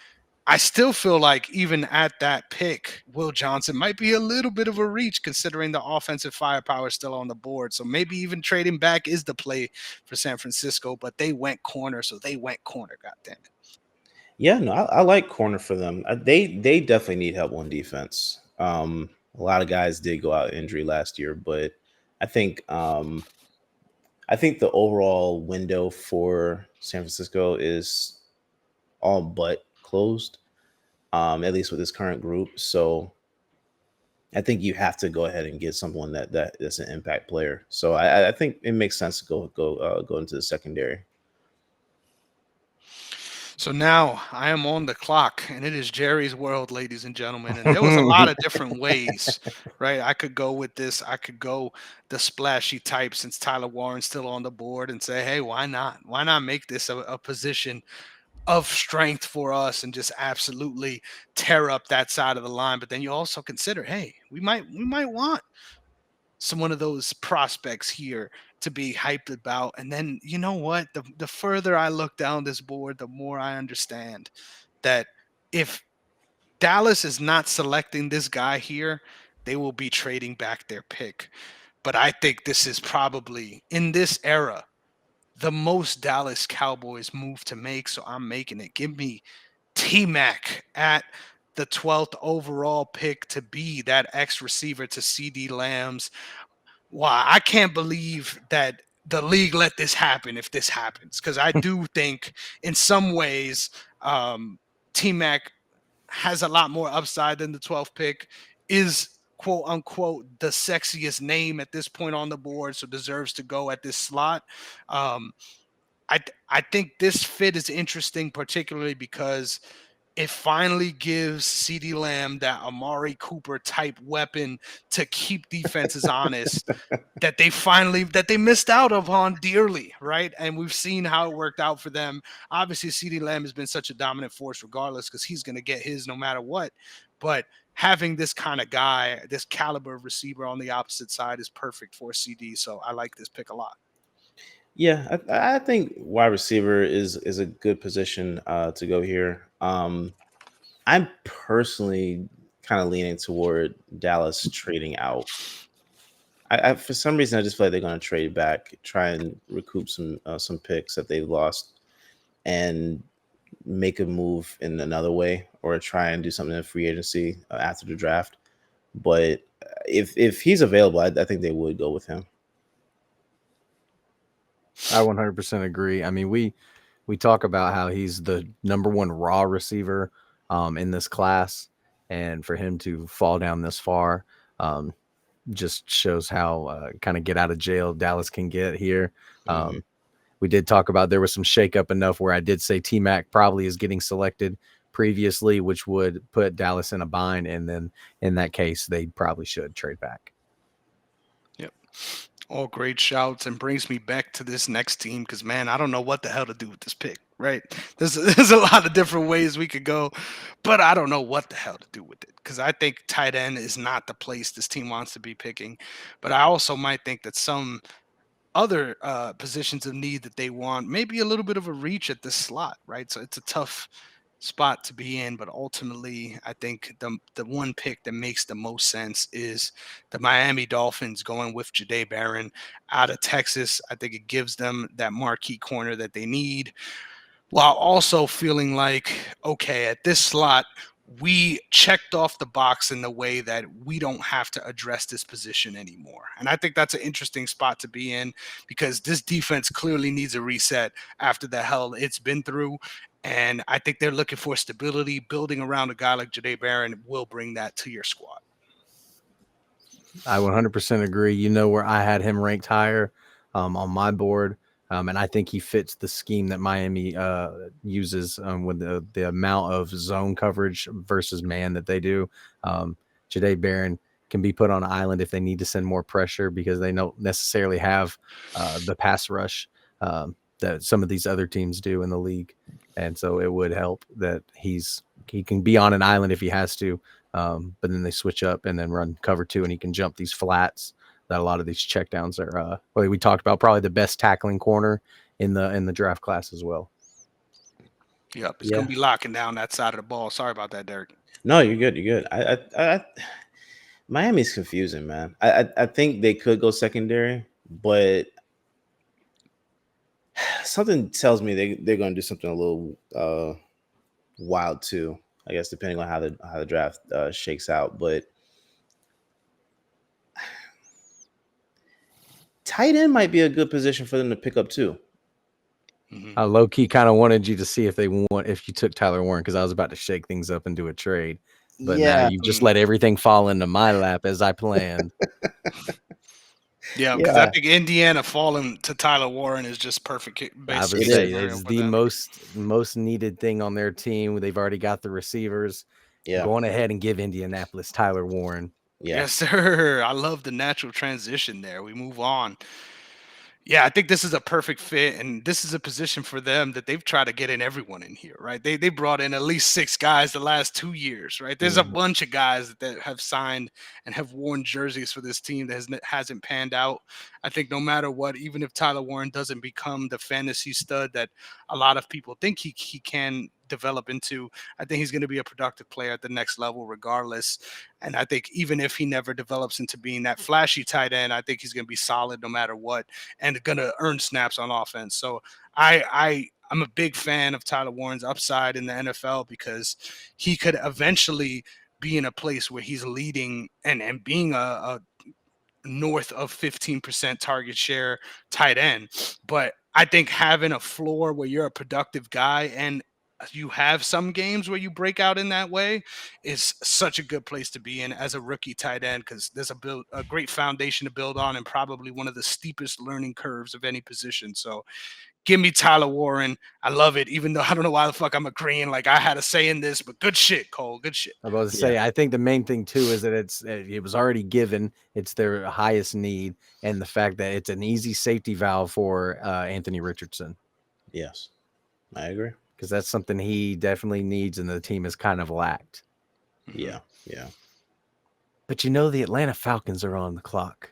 Speaker 1: I still feel like even at that pick, Will Johnson might be a little bit of a reach considering the offensive firepower is still on the board. So maybe even trading back is the play for San Francisco, but they went corner, so they went corner. God damn it.
Speaker 2: Yeah. No. I like corner for them. They definitely need help on defense. A lot of guys did go out injury last year, but I think I think the overall window for San Francisco is all but closed. At least with this current group. So I think you have to go ahead and get someone that's an impact player. So I think it makes sense to go into the secondary.
Speaker 1: So now I am on the clock, and it is Jerry's world, ladies and gentlemen. And there was a lot of different ways, right? I could go with this. I could go the splashy type since Tyler Warren's still on the board and say, hey, why not? Why not make this a position of strength for us and just absolutely tear up that side of the line? But then you also consider, hey, we might want some one of those prospects here to be hyped about. And then you know what? The further I look down this board, the more I understand that if Dallas is not selecting this guy here, they will be trading back their pick. But I think this is probably in this era the most Dallas Cowboys move to make. So I'm making it. Give me T Mac at the 12th overall pick to be that X receiver to CD Lamb's. Wow, I can't believe that the league let this happen if this happens. Because I do think in some ways, T Mac has a lot more upside than the 12th pick, is quote unquote the sexiest name at this point on the board, so deserves to go at this slot. Um, I think this fit is interesting, particularly because it finally gives CeeDee Lamb that Amari Cooper type weapon to keep defenses honest that they missed out upon dearly, right? And we've seen how it worked out for them. Obviously, CeeDee Lamb has been such a dominant force regardless because he's going to get his no matter what. But having this kind of guy, this caliber of receiver on the opposite side is perfect for CD. So I like this pick a lot.
Speaker 2: Yeah, I think wide receiver is a good position to go here. I'm personally kind of leaning toward Dallas trading out. For some reason I just feel like they're going to trade back, try and recoup some picks that they lost, and make a move in another way, or try and do something in free agency after the draft. But if he's available, I think they would go with him.
Speaker 3: I 100% agree. I mean, we talk about how he's the number one raw receiver in this class, and for him to fall down this far um, just shows how kind of get out of jail Dallas can get here.
Speaker 2: Hmm.
Speaker 3: Um, we did talk about there was some shakeup enough where I did say T Mac probably is getting selected previously, which would put Dallas in a bind, and then in that case, they probably should trade back.
Speaker 1: Yep. All great shouts and brings me back to this next team because, man, I don't know what the hell to do with this pick. right? There's a lot of different ways we could go, but I don't know what the hell to do with it because I think tight end is not the place this team wants to be picking. But I also might think that some other positions of need that they want, maybe a little bit of a reach at this slot, right? So it's a tough spot to be in, but ultimately, I think the one pick that makes the most sense is the Miami Dolphins going with Jade Barron out of Texas. I think it gives them that marquee corner that they need while also feeling like, okay, at this slot, we checked off the box in the way that we don't have to address this position anymore. And I think that's an interesting spot to be in because this defense clearly needs a reset after the hell it's been through. And I think they're looking for stability. Building around a guy like Jade Barron will bring that to your squad.
Speaker 3: I 100% agree. You know where I had him ranked higher on my board. And I think he fits the scheme that Miami uses with the amount of zone coverage versus man that they do. Jade Barron can be put on an island if they need to send more pressure because they don't necessarily have the pass rush that some of these other teams do in the league. And so it would help that he can be on an island if he has to. But then they switch up and then run cover two, and he can jump these flats that a lot of these checkdowns are. Well, we talked about probably the best tackling corner in the draft class as well.
Speaker 1: Yep, it's gonna be locking down that side of the ball. Sorry about that, Derek.
Speaker 2: No, you're good. You're good. Miami's confusing, man. I think they could go secondary, but something tells me they're going to do something a little wild too. I guess depending on how the draft shakes out, but tight end might be a good position for them to pick up too.
Speaker 3: I low key kind of wanted you to see if if you took Tyler Warren because I was about to shake things up and do a trade, but now you just let everything fall into my lap as I planned.
Speaker 1: Yeah, because I think Indiana falling to Tyler Warren is just perfect.
Speaker 3: I would say it's the most needed thing on their team. They've already got the receivers.
Speaker 2: Yeah,
Speaker 3: going ahead and give Indianapolis Tyler Warren.
Speaker 2: Yeah.
Speaker 1: Yes, sir. I love the natural transition there. We move on. Yeah, I think this is a perfect fit, and this is a position for them that they've tried to get in everyone in here, right? They brought in at least 6 guys the last 2 years, right? There's a bunch of guys that have signed and have worn jerseys for this team that hasn't panned out. I think no matter what, even if Tyler Warren doesn't become the fantasy stud that a lot of people think he can develop into, I think he's going to be a productive player at the next level regardless. And I think even if he never develops into being that flashy tight end, I think he's going to be solid no matter what and going to earn snaps on offense. So I'm a big fan of Tyler Warren's upside in the NFL because he could eventually be in a place where he's leading and being a north of 15% target share tight end. But I think having a floor where you're a productive guy and you have some games where you break out in that way is such a good place to be in as a rookie tight end because there's a great foundation to build on and probably one of the steepest learning curves of any position. So give me Tyler Warren. I love it, even though I don't know why the fuck I'm agreeing. Like I had a say in this, but good shit, Cole. Good shit.
Speaker 3: I was about to say, I think the main thing too is that it was already given. It's their highest need, and the fact that it's an easy safety valve for Anthony Richardson.
Speaker 2: Yes, I agree
Speaker 3: because that's something he definitely needs, and the team has kind of lacked.
Speaker 2: Yeah.
Speaker 3: But the Atlanta Falcons are on the clock,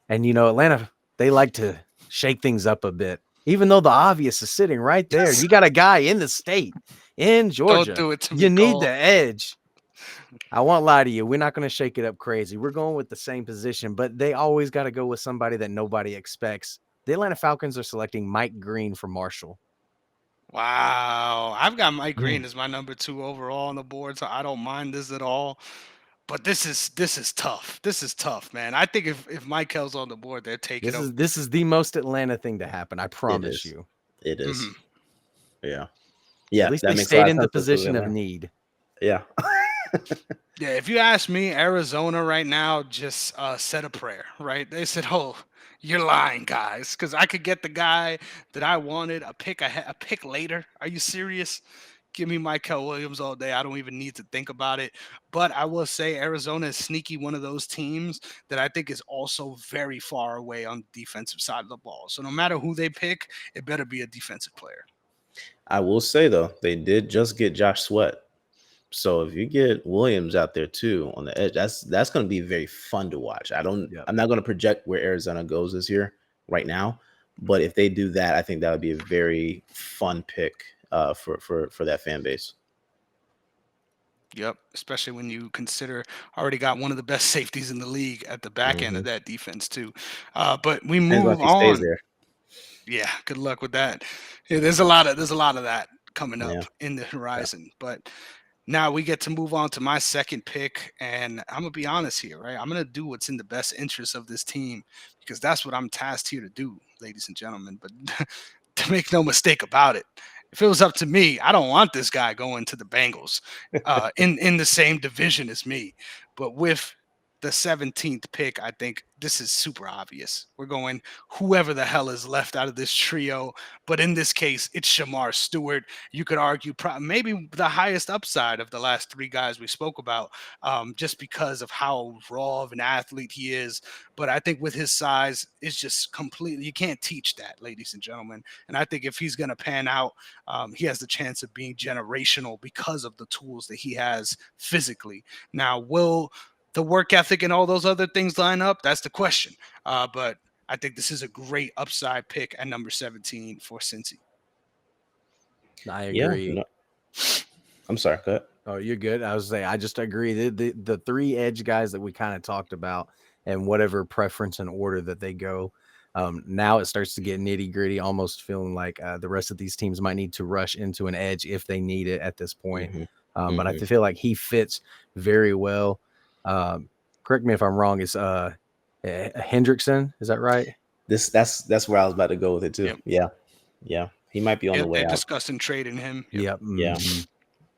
Speaker 3: and Atlanta, they like to shake things up a bit. Even though the obvious is sitting right there, you got a guy in the state, in Georgia.
Speaker 1: Don't do it to me,
Speaker 3: you need
Speaker 1: Cole.
Speaker 3: the edge. I won't lie to you. We're not going to shake it up crazy. We're going with the same position, but they always got to go with somebody that nobody expects. The Atlanta Falcons are selecting Mike Green from Marshall.
Speaker 1: Wow. I've got Mike Green as my number 2 overall on the board, so I don't mind this at all. But this is tough. This is tough, man. I think if Michael's on the board, they're taking him.
Speaker 3: This is the most Atlanta thing to happen. I promise you.
Speaker 2: It is. Yeah.
Speaker 3: At least they stayed in the position of need.
Speaker 2: Yeah.
Speaker 1: Yeah. If you ask me, Arizona right now just said a prayer, right? They said, "Oh, you're lying, guys," because I could get the guy that I wanted a pick later. Are you serious? Give me Michael Williams all day. I don't even need to think about it. But I will say Arizona is sneaky one of those teams that I think is also very far away on the defensive side of the ball. So no matter who they pick, it better be a defensive player.
Speaker 2: I will say though, they did just get Josh Sweat. So if you get Williams out there too on the edge, that's going to be very fun to watch.
Speaker 3: Yep.
Speaker 2: I'm not going to project where Arizona goes this year right now, but if they do that, I think that would be a very fun pick for that fan base.
Speaker 1: Yep, especially when you consider already got one of the best safeties in the league at the back end of
Speaker 2: Hmm.
Speaker 1: that defense too. But we
Speaker 2: Depends on if
Speaker 1: move
Speaker 2: he stays
Speaker 1: on.
Speaker 2: there.
Speaker 1: Yeah, good luck with that. Yeah, there's a lot of that coming up
Speaker 2: Yeah.
Speaker 1: in the
Speaker 2: Yeah.
Speaker 1: horizon. But now we get to move on to my second pick, and I'm gonna be honest here, right? I'm gonna do what's in the best interest of this team because that's what I'm tasked here to do, ladies and gentlemen. But to make no mistake about it, if it was up to me, I don't want this guy going to the Bengals in the same division as me. But with the 17th pick, I think this is super obvious. We're going whoever the hell is left out of this trio. But in this case, it's Shamar Stewart. You could argue maybe the highest upside of the last three guys we spoke about, just because of how raw of an athlete he is. But I think with his size, it's just completely, you can't teach that, ladies and gentlemen. And I think if he's going to pan out, he has the chance of being generational because of the tools that he has physically. Now, will the work ethic and all those other things line up? That's the question. But I think this is a great upside pick at number 17 for Cincy.
Speaker 3: I
Speaker 2: Yeah.
Speaker 3: agree.
Speaker 2: No, I'm sorry. Go ahead.
Speaker 3: Oh, you're good. I was saying, I just agree. The three edge guys that we kind of talked about, and whatever preference and order that they go, now it starts to get nitty gritty. Almost feeling like the rest of these teams might need to rush into an edge if they need it at this point.
Speaker 2: Hmm.
Speaker 3: But I
Speaker 2: Hmm.
Speaker 3: feel like he fits very well. Correct me if I'm wrong. It's Hendrickson. Is that right?
Speaker 2: That's where I was about to go with it too.
Speaker 1: Yep.
Speaker 2: Yeah. Yeah. He might be on the
Speaker 1: Yep,
Speaker 2: way
Speaker 1: they're
Speaker 2: out.
Speaker 1: discussing trading him. Yep.
Speaker 3: Yep.
Speaker 2: Yeah.
Speaker 3: Mhm.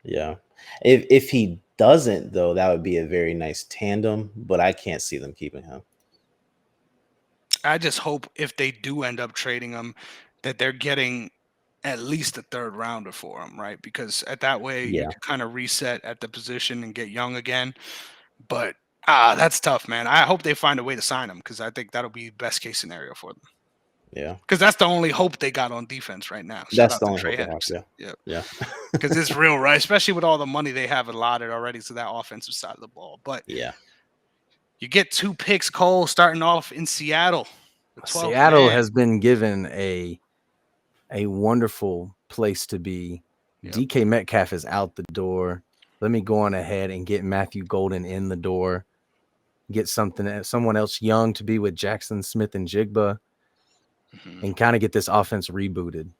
Speaker 2: Yeah. If he doesn't though, that would be a very nice tandem, but I can't see them keeping him.
Speaker 1: I just hope if they do end up trading him, that they're getting at least a third rounder for him, right? Because at that way you
Speaker 2: Yeah.
Speaker 1: can kind of reset at the position and get young again. But that's tough, man. I hope they find a way to sign him because I think that'll be best case scenario for them.
Speaker 2: Yeah.
Speaker 1: Because that's the only hope they got on defense right now. Shout
Speaker 2: That's
Speaker 1: out
Speaker 2: the
Speaker 1: to
Speaker 2: only
Speaker 1: Trey
Speaker 2: hope they have.
Speaker 1: Hendrickson.
Speaker 2: Yeah.
Speaker 1: Yeah.
Speaker 2: Yeah.
Speaker 1: Because it's real, right? Especially with all the money they have allotted already to that offensive side of the ball. But
Speaker 2: Yeah.
Speaker 1: you get two picks, Cole, starting off in Seattle. The 12th
Speaker 3: Seattle
Speaker 1: man.
Speaker 3: has been given a wonderful place to be.
Speaker 1: Yep.
Speaker 3: DK Metcalf is out the door. Let me go on ahead and get Matthew Golden in the door. Get someone else young to be with Jackson Smith and Jigba, and kind of get this offense rebooted.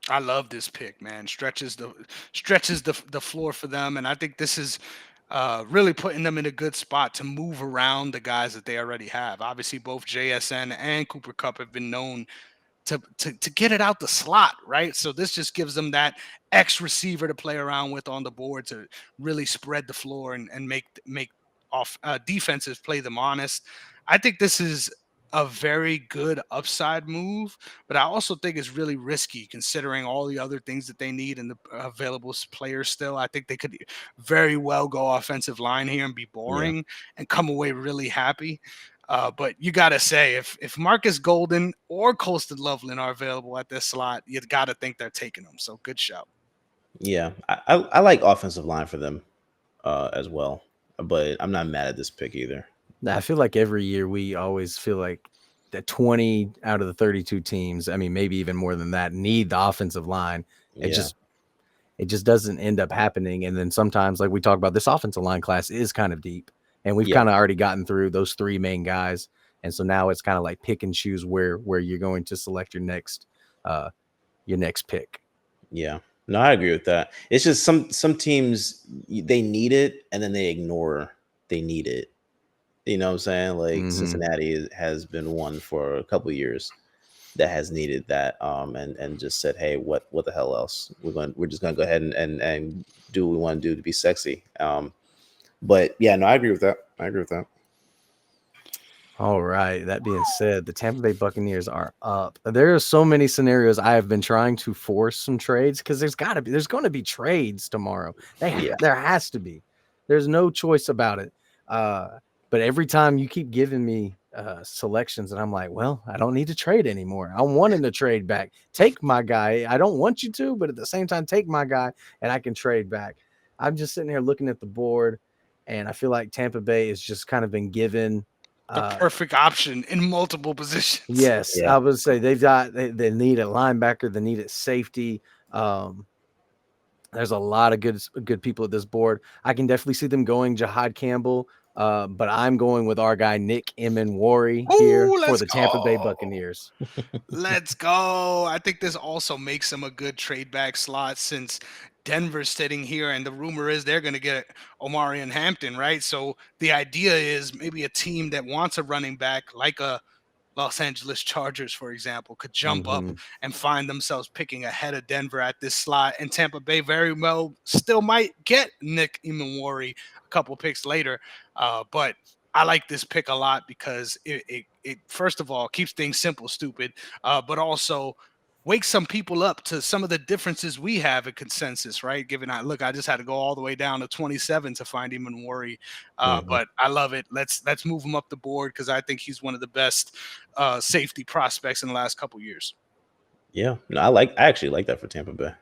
Speaker 1: I love this pick, man. Stretches the floor for them, and I think this is really putting them in a good spot to move around the guys that they already have. Obviously, both JSN and Cooper Cup have been known to get it out the slot, right? So this just gives them that X receiver to play around with on the board to really spread the floor and make off defenses play them honest. I think this is a very good upside move, but I also think it's really risky considering all the other things that they need and the available players still. I think they could very well go offensive line here and be
Speaker 2: Yeah.
Speaker 1: boring and come away really happy. But you got to say, if Marcus Golden or Colston Loveland are available at this slot, you got to think they're taking them. So good shout.
Speaker 2: Yeah. I like offensive line for them as well, but I'm not mad at this pick either.
Speaker 3: I feel like every year we always feel like that 20 out of the 32 teams, I mean, maybe even more than that, need the offensive line. It
Speaker 2: Yeah.
Speaker 3: just doesn't end up happening. And then sometimes, like we talk about, this offensive line class is kind of deep, and we've
Speaker 2: Yeah.
Speaker 3: kind of already gotten through those three main guys. And so now it's kind of like pick and choose where you're going to select your next pick.
Speaker 2: Yeah. No, I agree with that. It's just some teams they need it and then they ignore they need it. You know what I'm saying? Like
Speaker 3: Mhm.
Speaker 2: Cincinnati has been one for a couple of years that has needed that and just said, hey, what the hell else? We're just gonna go ahead and do what we want to do to be sexy. But yeah, no, I agree with that. I agree with that.
Speaker 3: All right. That being said, the Tampa Bay Buccaneers are up. There are so many scenarios I have been trying to force some trades because there's going to be trades tomorrow.
Speaker 2: Yeah.
Speaker 3: There has to be. There's no choice about it. But every time you keep giving me selections, and I'm like, well, I don't need to trade anymore. I'm wanting to trade back. Take my guy. I don't want you to, but at the same time, take my guy, and I can trade back. I'm just sitting here looking at the board, and I feel like Tampa Bay has just kind of been given.
Speaker 1: The perfect option in multiple positions.
Speaker 3: Yes,
Speaker 2: Yeah.
Speaker 3: I would say they need a linebacker, they need a safety. Um, there's a lot of good people at this board. I can definitely see them going Jahad Campbell, but I'm going with our guy Nick Emenwari here
Speaker 1: Oh,
Speaker 3: for
Speaker 1: let's
Speaker 3: the Tampa Bay
Speaker 1: go.
Speaker 3: Buccaneers.
Speaker 1: Let's go. I think this also makes him a good trade back slot since Denver's sitting here, and the rumor is they're going to get Omari and Hampton, right? So the idea is maybe a team that wants a running back, like a Los Angeles Chargers, for example, could jump up
Speaker 3: Mhm.
Speaker 1: and find themselves picking ahead of Denver at this slot. And Tampa Bay very well still might get Nick Emenwari a couple picks later. But I like this pick a lot because it first of all keeps things simple, stupid, but also wakes some people up to some of the differences we have in consensus, right? Given look, I just had to go all the way down to 27 to find Emenwari,
Speaker 2: Mhm.
Speaker 1: but I love it. Let's move him up the board because I think he's one of the best safety prospects in the last couple years.
Speaker 2: Yeah. No, I actually like that for Tampa Bay.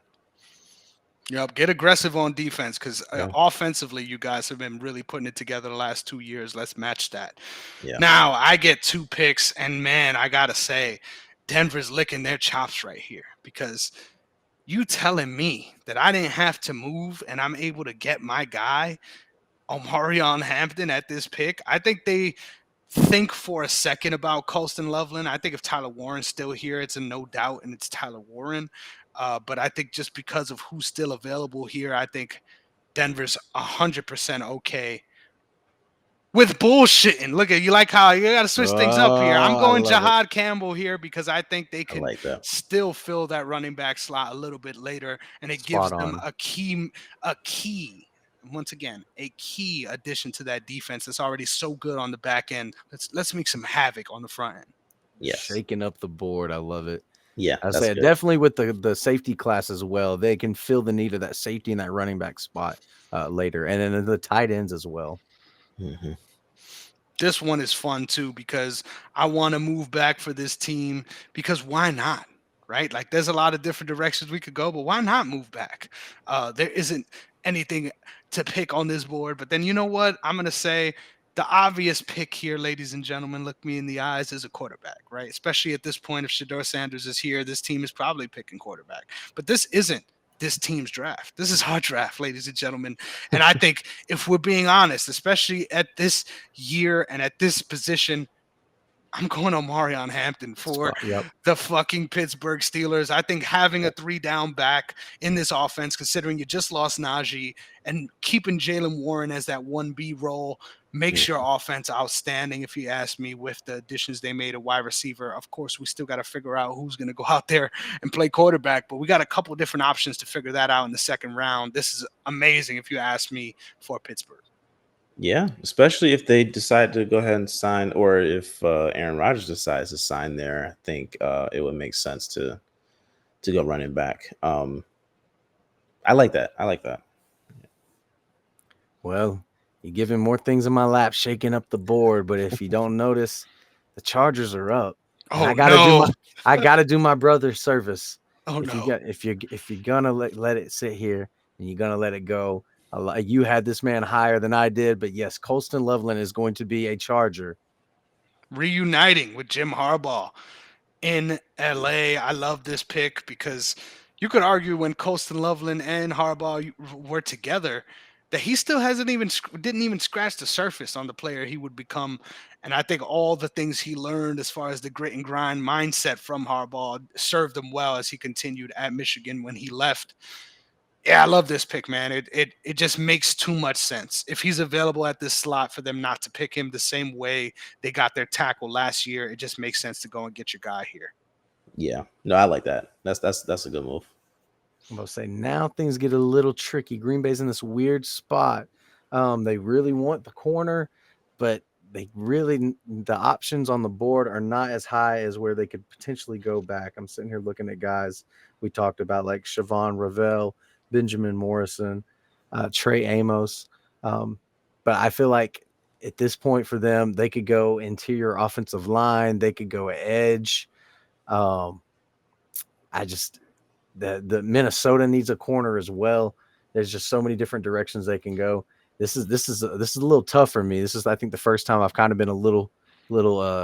Speaker 1: Yep, get aggressive on defense because
Speaker 2: Yeah.
Speaker 1: offensively, you guys have been really putting it together the last 2 years. Let's match that.
Speaker 2: Yeah.
Speaker 1: Now I get 2 picks, and man, I gotta say, Denver's licking their chops right here because you telling me that I didn't have to move and I'm able to get my guy Omarion Hampton at this pick. I think they think for a second about Colston Loveland. I think if Tyler Warren's still here, it's a no doubt, and it's Tyler Warren. But I think just because of who's still available here, I think Denver's 100% okay with bullshitting. Look at you, like how you got to switch things up here. I'm
Speaker 3: Oh, I
Speaker 1: going
Speaker 3: love it.
Speaker 1: Jahad Campbell here because I think they
Speaker 2: I
Speaker 1: can
Speaker 2: like that.
Speaker 1: still fill that running back slot a little bit later, and it gives
Speaker 3: Spot
Speaker 1: them
Speaker 3: on.
Speaker 1: a key. Once again, a key addition to that defense that's already so good on the back end. Let's make some havoc on the front end.
Speaker 2: Yes.
Speaker 3: Shaking up the board. I love it.
Speaker 2: Yeah.
Speaker 3: I
Speaker 2: That's
Speaker 3: say
Speaker 2: good.
Speaker 3: definitely with the safety class as well. They can fill the need of that safety and that running back spot later, and then the tight ends as well.
Speaker 2: Hmm.
Speaker 1: This one is fun too because I want to move back for this team because why not? Right? Like there's a lot of different directions we could go, but why not move back? There isn't anything to pick on this board, but then you know what? I'm gonna say the obvious pick here, ladies and gentlemen, look me in the eyes, is a quarterback, right? Especially at this point, if Shador Sanders is here, this team is probably picking quarterback. But this isn't this team's draft. This is our draft, ladies and gentlemen. And I think if we're being honest, especially at this year and at this position, I'm going Omarion Hampton for
Speaker 3: Spot. Yep.
Speaker 1: the fucking Pittsburgh Steelers. I think having a 3 down back in this offense, considering you just lost Najee and keeping Jalen Warren as that 1B role, makes your offense outstanding, if you ask me, with the additions they made at wide receiver. Of course, we still got to figure out who's going to go out there and play quarterback, but we got a couple different options to figure that out in the second round. This is amazing, if you ask me, for Pittsburgh.
Speaker 2: Yeah, especially if they decide to go ahead and sign, or if Aaron Rodgers decides to sign there, I think it would make sense to go running back. I like that. I like that.
Speaker 3: Well, you're giving more things in my lap, shaking up the board. But if you don't notice, the Chargers are up. And
Speaker 1: Oh,
Speaker 3: I gotta do
Speaker 1: no.
Speaker 3: I gotta do my brother service.
Speaker 1: Oh,
Speaker 3: If you
Speaker 1: no.
Speaker 3: got if you're gonna let it sit here and you're gonna let it go, you had this man higher than I did. But yes, Colston Loveland is going to be a Charger.
Speaker 1: Reuniting with Jim Harbaugh in LA. I love this pick because you could argue when Colston Loveland and Harbaugh were together that he still hasn't even didn't even scratch the surface on the player he would become. And I think all the things he learned as far as the grit and grind mindset from Harbaugh served him well as he continued at Michigan when he left. Yeah, I love this pick, man. It just makes too much sense. If he's available at this slot for them not to pick him the same way they got their tackle last year, it just makes sense to go and get your guy here.
Speaker 2: Yeah, no, I like that. That's a good move.
Speaker 3: I'm gonna say now things get a little tricky. Green Bay's in this weird spot. They really want the corner, but the options on the board are not as high as where they could potentially go back. I'm sitting here looking at guys we talked about like Siobhan Ravel, Benjamin Morrison, Trey Amos. But I feel like at this point for them, they could go interior offensive line, they could go edge. Um, I just the Minnesota needs a corner as well. There's just so many different directions they can go. This is a little tough for me. This is, I think, the first time I've kind of been a little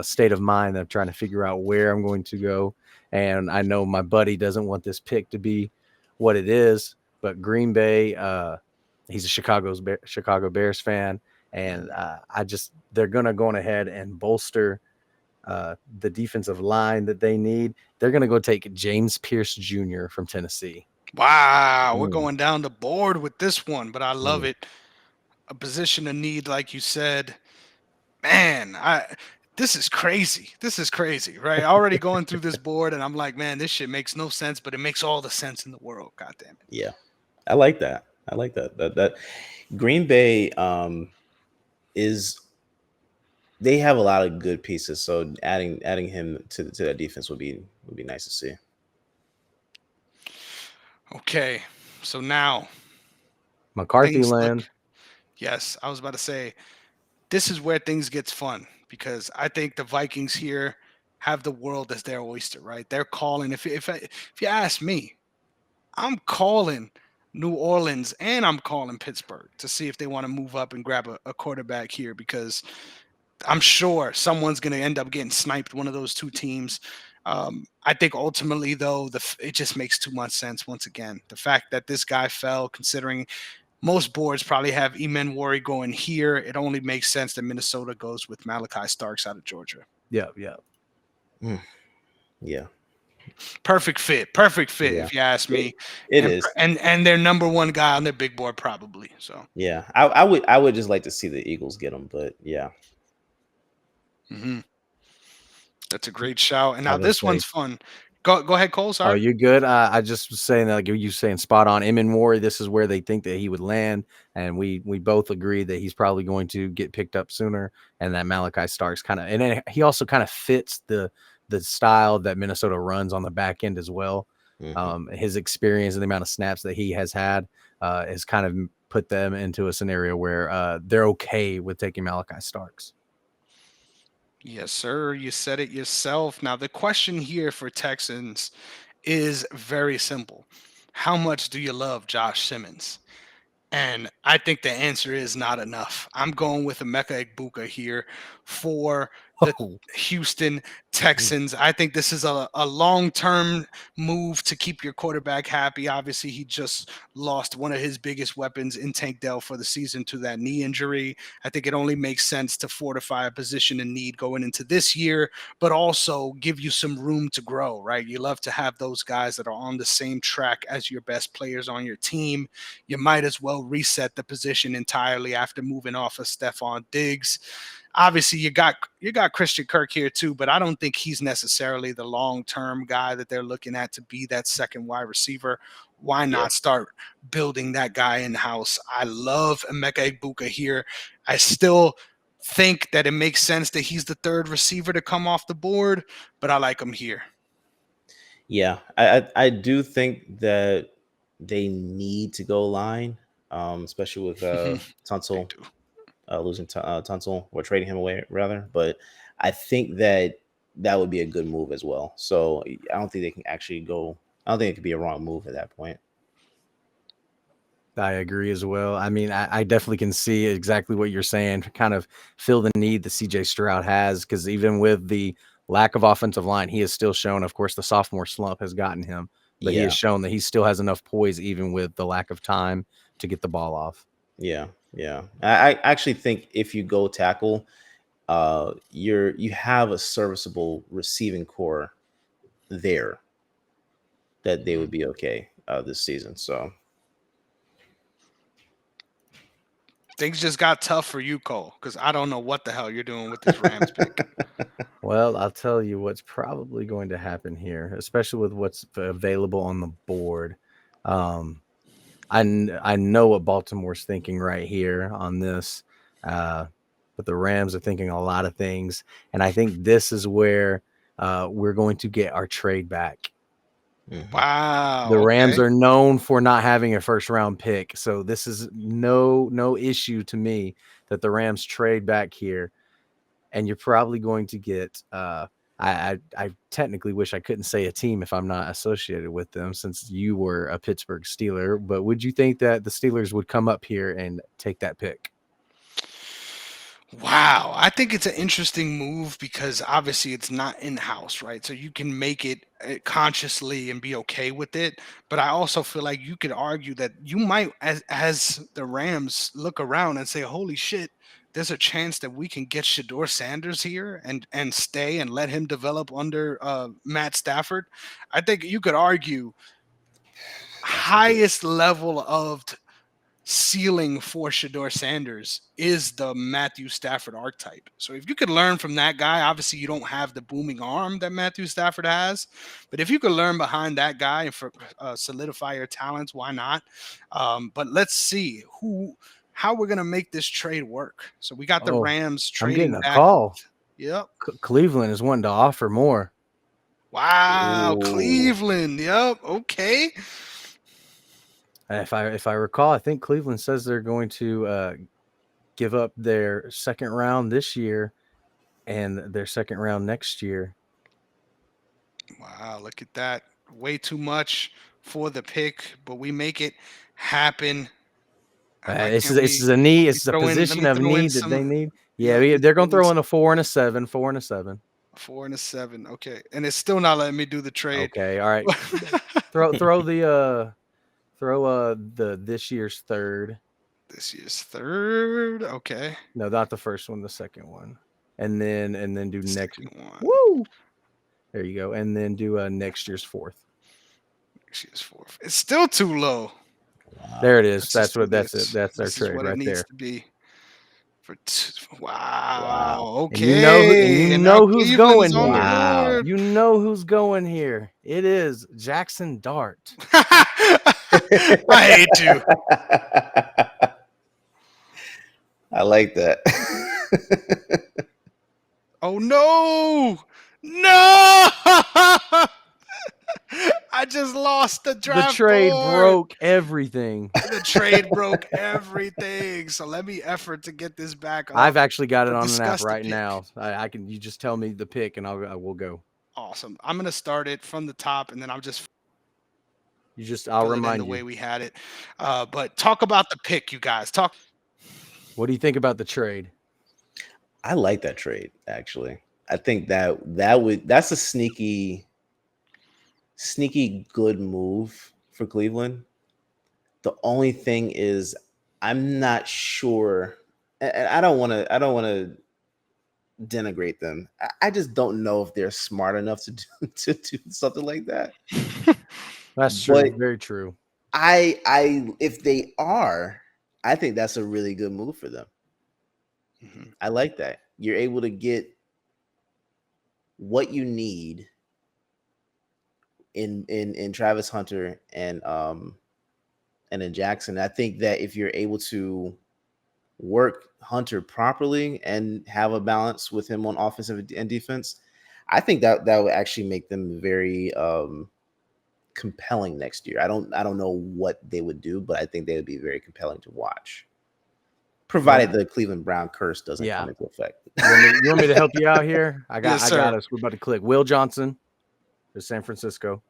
Speaker 3: state of mind that I'm trying to figure out where I'm going to go. And I know my buddy doesn't want this pick to be what it is, but Green Bay, he's a Chicago Bears fan, and they're gonna go on ahead and bolster the defensive line that they need. They're gonna go take James Pierce Jr. from Tennessee.
Speaker 1: Wow, we're
Speaker 2: Mm,
Speaker 1: going down the board with this one, but I love
Speaker 2: mm.
Speaker 1: it. A position of need, like you said. Man, this is crazy. This is crazy, right? Already going through this board, and I'm like, man, this shit makes no sense, but it makes all the sense in the world. God damn it.
Speaker 2: Yeah, I like that. I like that. That Green Bay is they have a lot of good pieces. So adding him to that defense would be nice to see.
Speaker 1: Okay, so now
Speaker 3: McCarthy
Speaker 1: things look.
Speaker 3: land.
Speaker 1: Yes, I was about to say this is where things gets fun because I think the Vikings here have the world as their oyster, right? They're calling. If you ask me, I'm calling New Orleans and I'm calling Pittsburgh to see if they want to move up and grab a quarterback here because I'm sure someone's going to end up getting sniped. One of those two teams. I think ultimately, though, it just makes too much sense. Once again, the fact that this guy fell, considering most boards probably have Eman Worry going here, it only makes sense that Minnesota goes with Malachi Starks out of Georgia.
Speaker 3: Yeah, yeah.
Speaker 2: Mm, yeah,
Speaker 1: Perfect fit. Perfect fit,
Speaker 2: yeah.
Speaker 1: if you ask
Speaker 2: It,
Speaker 1: me.
Speaker 2: it
Speaker 1: And
Speaker 2: is.
Speaker 1: and their number one guy on their big board probably. So.
Speaker 2: Yeah, I would just like to see the Eagles get him, but yeah,
Speaker 1: Mhm. That's a great shout. And
Speaker 3: I
Speaker 1: now
Speaker 3: was
Speaker 1: this
Speaker 3: gonna say,
Speaker 1: one's fun. Go ahead, Cole.
Speaker 3: oh,
Speaker 1: Sorry.
Speaker 3: you good? I just was saying that, like you saying, spot on. Emin Mori, this is where they think that he would land, and we both agree that he's probably going to get picked up sooner, and that Malachi Starks kind of, and then he also kind of fits the style that Minnesota runs on the back end as well.
Speaker 2: hmm
Speaker 3: His experience and the amount of snaps that he has had has kind of put them into a scenario where they're okay with taking Malachi Starks.
Speaker 1: Yes, sir. You said it yourself. Now, the question here for Texans is very simple. How much do you love Josh Simmons? And I think the answer is not enough. I'm going with Emeka Egbuka here for the
Speaker 3: Oh,
Speaker 1: Houston Texans. I think this is a long-term move to keep your quarterback happy. Obviously, he just lost one of his biggest weapons in Tank Dell for the season to that knee injury. I think it only makes sense to fortify a position in need going into this year, but also give you some room to grow, right? You love to have those guys that are on the same track as your best players on your team. You might as well reset the position entirely after moving off of Stephon Diggs. Obviously, you got Christian Kirk here too, but I don't think he's necessarily the long-term guy that they're looking at to be that second wide receiver. Why
Speaker 2: yeah,
Speaker 1: not start building that guy in-house? I love Emeka Egbuka here. I still think that it makes sense that he's the third receiver to come off the board, but I like him here.
Speaker 2: yeah. I do think that they need to go line, especially with
Speaker 1: They
Speaker 2: Tunsil
Speaker 1: do.
Speaker 2: losing Tunsil or trading him away rather. But I think that that would be a good move as well. So I don't think they can actually go. I don't think it could be a wrong move at that point.
Speaker 3: I agree as well. I mean, I definitely can see exactly what you're saying, kind of fill the need that CJ Stroud has, because even with the lack of offensive line, he has still shown, of course, the sophomore slump has gotten him, but he has
Speaker 2: Yeah,
Speaker 3: shown that he still has enough poise, even with the lack of time to get the ball off.
Speaker 2: yeah, yeah. I actually think if you go tackle, you have a serviceable receiving core there that they would be okay this season. So
Speaker 1: Things just got tough for you, Cole, because I don't know what the hell you're doing with this Rams pick.
Speaker 3: Well, I'll tell you what's probably going to happen here, especially with what's available on the board. Um, I know what Baltimore's thinking right here on this, uh, but the Rams are thinking a lot of things, and I think this is where we're going to get our trade back.
Speaker 1: Wow.
Speaker 3: The Rams
Speaker 1: Okay.
Speaker 3: are known for not having a first round pick. So this is no issue to me that the Rams trade back here. And you're probably going to get I technically wish I couldn't say a team if I'm not associated with them since you were a Pittsburgh Steeler, but would you think that the Steelers would come up here and take that pick?
Speaker 1: Wow, I think it's an interesting move because obviously it's not in-house, right? So you can make it consciously and be okay with it. But I also feel like you could argue that you might, as the Rams look around and say, "Holy shit, there's a chance that we can get Shador Sanders here and stay and let him develop under Matt Stafford." I think you could argue
Speaker 2: That's a good.
Speaker 1: highest level of ceiling for Shador Sanders is the Matthew Stafford archetype. So if you could learn from that guy, obviously you don't have the booming arm that Matthew Stafford has, but if you could learn behind that guy and for solidify your talents, why not? But let's see how we're gonna make this trade work. So we got the
Speaker 3: Oh,
Speaker 1: Rams
Speaker 3: I'm getting
Speaker 1: trading
Speaker 3: a
Speaker 1: back.
Speaker 3: call.
Speaker 1: Yep.
Speaker 3: Cleveland is wanting to offer more.
Speaker 1: Wow,
Speaker 2: Ooh.
Speaker 1: Cleveland. Yep. Okay.
Speaker 3: If I recall, I think Cleveland says they're going to give up their second round this year and their second round next year.
Speaker 1: Wow, look at that. Way too much for the pick, but we make it happen. Why
Speaker 3: This is
Speaker 1: can't
Speaker 3: this
Speaker 1: we
Speaker 3: is a need.
Speaker 1: let me
Speaker 3: It's a
Speaker 1: throw in let
Speaker 3: position
Speaker 1: me
Speaker 3: of
Speaker 1: throw in
Speaker 3: need that
Speaker 1: some
Speaker 3: they need.
Speaker 1: yeah,
Speaker 3: Yeah,
Speaker 1: let me
Speaker 3: they're
Speaker 1: throw
Speaker 3: going to
Speaker 1: in
Speaker 3: throw in
Speaker 1: some
Speaker 3: a 4 and a 7, 4 and a 7.
Speaker 1: 4 and a 7. Okay. And it's still not letting me do the trade.
Speaker 3: Okay, all right. Throw the this year's third.
Speaker 1: This year's third. Okay.
Speaker 3: No, not the first one, the second one. And then do next.
Speaker 1: Second one.
Speaker 3: Woo! There you go. And then do next year's fourth.
Speaker 1: Next year's fourth. It's still too low.
Speaker 2: Wow.
Speaker 3: There it is.
Speaker 1: Let's just do
Speaker 3: That's it.
Speaker 1: this.
Speaker 3: That's their
Speaker 1: This is
Speaker 3: trade
Speaker 1: what it
Speaker 3: right
Speaker 1: needs
Speaker 3: there.
Speaker 1: to be.
Speaker 2: Wow.
Speaker 1: Wow.
Speaker 3: And you
Speaker 1: Okay. And now
Speaker 3: know who's
Speaker 1: Cleveland
Speaker 3: going
Speaker 1: is on the
Speaker 3: here.
Speaker 2: Wow.
Speaker 1: board.
Speaker 3: You know who's going here. It is Jackson Dart.
Speaker 1: I hate you.
Speaker 2: I like that.
Speaker 1: Oh no! No! I just lost the
Speaker 3: The
Speaker 1: draft
Speaker 3: trade
Speaker 1: board.
Speaker 3: broke everything.
Speaker 1: The trade broke everything. So let me effort to get this back
Speaker 3: I've
Speaker 1: up.
Speaker 3: actually got it
Speaker 1: But
Speaker 3: on an app
Speaker 1: discuss the
Speaker 3: right
Speaker 1: pick.
Speaker 3: now. I can. You just tell me the pick, and I will go.
Speaker 1: Awesome. I'm gonna start it from the top, and then I'll just
Speaker 3: I'll
Speaker 1: fill it in the
Speaker 3: remind
Speaker 1: way
Speaker 3: you.
Speaker 1: we had it. But talk about the pick, you guys. Talk.
Speaker 3: What do you think about the trade?
Speaker 2: I like that trade, actually. I think that's a sneaky good move for Cleveland. The only thing is I'm not sure, and I don't want to denigrate them. I just don't know if they're smart enough to do to do something like that.
Speaker 3: That's true.
Speaker 2: But
Speaker 3: Very true.
Speaker 2: if they are, I think that's a really good move for them.
Speaker 1: Mhm.
Speaker 2: I like that. You're able to get what you need in Travis Hunter and in Jackson. I think that if you're able to work Hunter properly and have a balance with him on offensive and defense, I think that would actually make them very compelling next year. I don't know what they would do, but I think they would be very compelling to watch, provided the Cleveland Brown curse doesn't
Speaker 3: Yeah.
Speaker 2: come into effect.
Speaker 3: You want me to help you out here?
Speaker 1: Yes,
Speaker 3: I got
Speaker 1: sir.
Speaker 3: us. We're about to click Will Johnson to San Francisco.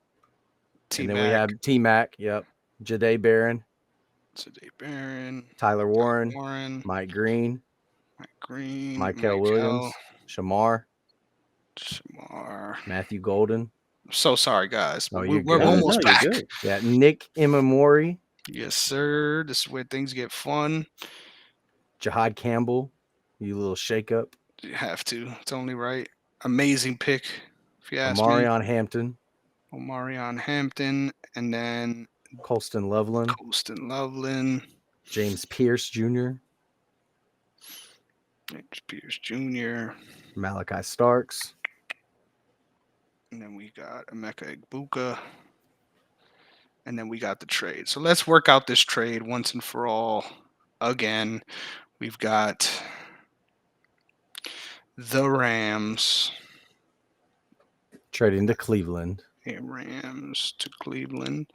Speaker 1: T
Speaker 3: And then we
Speaker 1: Mac,
Speaker 3: have T Mac. Yep. Jahdae Barron,
Speaker 1: Today Barron,
Speaker 3: Tyler Warren,
Speaker 1: Warren,
Speaker 3: Mike Green,
Speaker 1: Mike Green,
Speaker 3: Michael
Speaker 1: Michael,
Speaker 3: Williams, Shamar,
Speaker 1: Shamar.
Speaker 3: Matthew Golden.
Speaker 1: So sorry, guys,
Speaker 3: Oh,
Speaker 1: but
Speaker 3: you're
Speaker 1: we're
Speaker 3: good.
Speaker 2: No,
Speaker 1: almost
Speaker 2: you're
Speaker 1: back.
Speaker 2: good.
Speaker 3: Yeah. Nick Imamori,
Speaker 1: Yes, sir. This is where things get fun.
Speaker 3: Jahad Campbell. You little shakeup.
Speaker 1: You have to. It's only right. Amazing pick, if you ask me.
Speaker 3: Omarion Hampton,
Speaker 1: Omarion Hampton, and then
Speaker 3: Colston Loveland,
Speaker 1: Colston Loveland,
Speaker 3: James Pierce Jr.,
Speaker 1: James Pierce Jr.,
Speaker 3: Malachi Starks.
Speaker 1: and then we got Emeka Egbuka, and then we got the trade. So let's work out this trade once and for all. Again, we've got the Rams.
Speaker 3: Trading to Cleveland.
Speaker 1: Rams to Cleveland.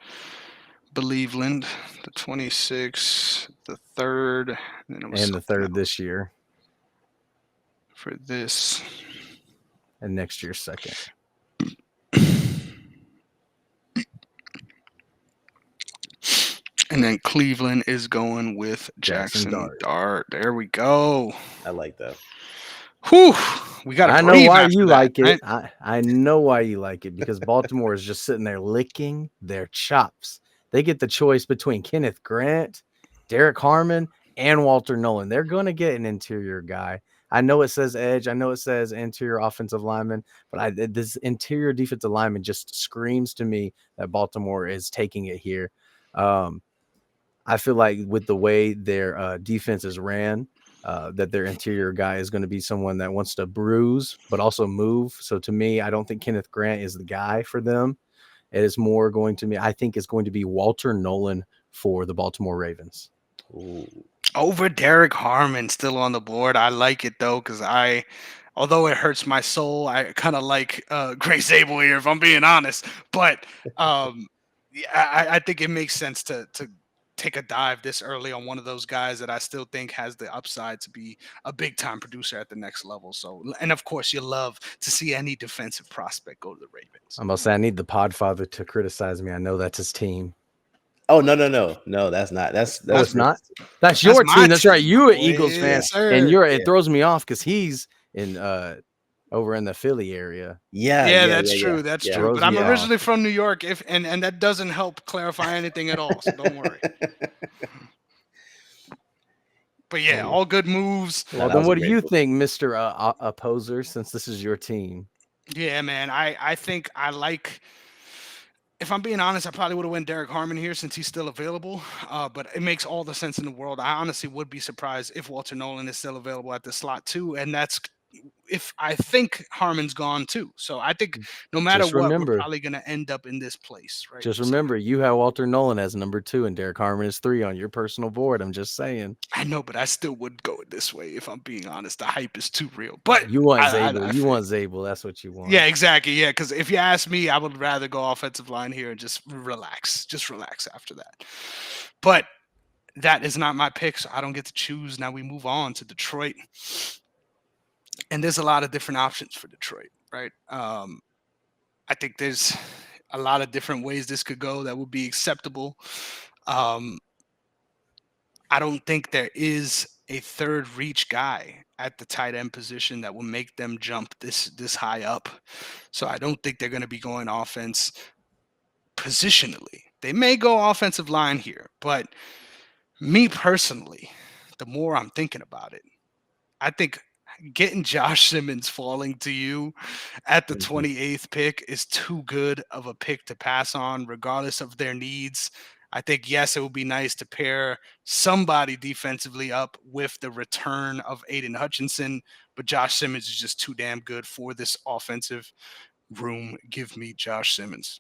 Speaker 1: Believeland, the 26th, the 3rd, and then it was
Speaker 3: And the
Speaker 1: something
Speaker 3: third
Speaker 1: else
Speaker 3: this year,
Speaker 1: for this.
Speaker 3: and next year's second.
Speaker 1: And then Cleveland is going with
Speaker 3: Jackson
Speaker 1: Jackson
Speaker 3: Dart.
Speaker 1: Dart. There we go.
Speaker 2: I like that.
Speaker 1: Whew. We got to
Speaker 3: I know
Speaker 1: breathe
Speaker 3: why
Speaker 1: after
Speaker 3: you
Speaker 1: that,
Speaker 3: like it.
Speaker 1: right?
Speaker 3: I know why you like it, because Baltimore is just sitting there licking their chops. They get the choice between Kenneth Grant, Derek Harmon, and Walter Nolan. They're going to get an interior guy. I know it says edge. I know it says interior offensive lineman, but this interior defensive lineman just screams to me that Baltimore is taking it here. I feel like with the way their defense is ran, that their interior guy is going to be someone that wants to bruise but also move. So to me, I don't think Kenneth Grant is the guy for them. It is more going to me. I think it's going to be Walter Nolan for the Baltimore Ravens.
Speaker 2: Ooh.
Speaker 1: Over Derek Harmon still on the board. I like it though, because although it hurts my soul, I kind of like Grace Abel here, if I'm being honest. But yeah, I think it makes sense to take a dive this early on one of those guys that I still think has the upside to be a big time producer at the next level. So, and of course, you love to see any defensive prospect go to the Ravens.
Speaker 3: I'm going to say I need the Podfather to criticize me. I know that's his team.
Speaker 2: Oh no, that's not. That's
Speaker 3: Oh, it's not?
Speaker 2: Chris.
Speaker 3: That's your
Speaker 1: my
Speaker 3: team. That's right.
Speaker 1: team,
Speaker 3: You're an
Speaker 1: boy.
Speaker 3: Eagles fan,
Speaker 1: Yes, sir.
Speaker 3: and
Speaker 2: Yeah.
Speaker 3: it throws me off because he's in over in the Philly area.
Speaker 1: Yeah, that's true. That's
Speaker 2: yeah.
Speaker 1: true.
Speaker 3: Throws
Speaker 1: But I'm
Speaker 3: me off.
Speaker 1: originally from New York, and that doesn't help clarify anything at all. So don't worry. But yeah,
Speaker 2: Oh,
Speaker 1: all good moves.
Speaker 3: Well,
Speaker 2: that
Speaker 3: then
Speaker 2: was a
Speaker 3: what do
Speaker 2: great
Speaker 3: you
Speaker 2: move.
Speaker 3: think, Mr. Opposer, since this is your team?
Speaker 1: Yeah, man. I think I like. If I'm being honest, I probably would have went Derek Harmon here since he's still available. But it makes all the sense in the world. I honestly would be surprised if Walter Nolan is still available at the slot too, and that's if I think Harmon's gone too. So I think no matter
Speaker 3: Just
Speaker 1: what, we're
Speaker 3: remember,
Speaker 1: probably going to end up in this place, right?
Speaker 3: just
Speaker 1: So
Speaker 3: remember, you have Walter Nolan as number 2 and Derek Harmon is 3 on your personal board. I'm just saying.
Speaker 1: I know, but I still would go it this way if I'm being honest. The hype is too real. But
Speaker 3: You want
Speaker 1: I
Speaker 3: Zabel. You
Speaker 1: feel-
Speaker 3: want Zabel. That's what you want.
Speaker 1: yeah, exactly. Yeah, because if you ask me, I would rather go offensive line here and just relax. Just relax after that. But that is not my pick, so I don't get to choose. Now we move on to Detroit. And there's a lot of different options for Detroit, right? I think there's a lot of different ways this could go that would be acceptable. I don't think there is a third reach guy at the tight end position that will make them jump this high up. So I don't think they're going to be going offense positionally. They may go offensive line here, but me personally, the more I'm thinking about it, I think getting Josh Simmons falling to you at the 28th pick is too good of a pick to pass on, regardless of their needs. I think, yes, it would be nice to pair somebody defensively up with the return of Aiden Hutchinson, but Josh Simmons is just too damn good for this offensive room. Give me Josh Simmons.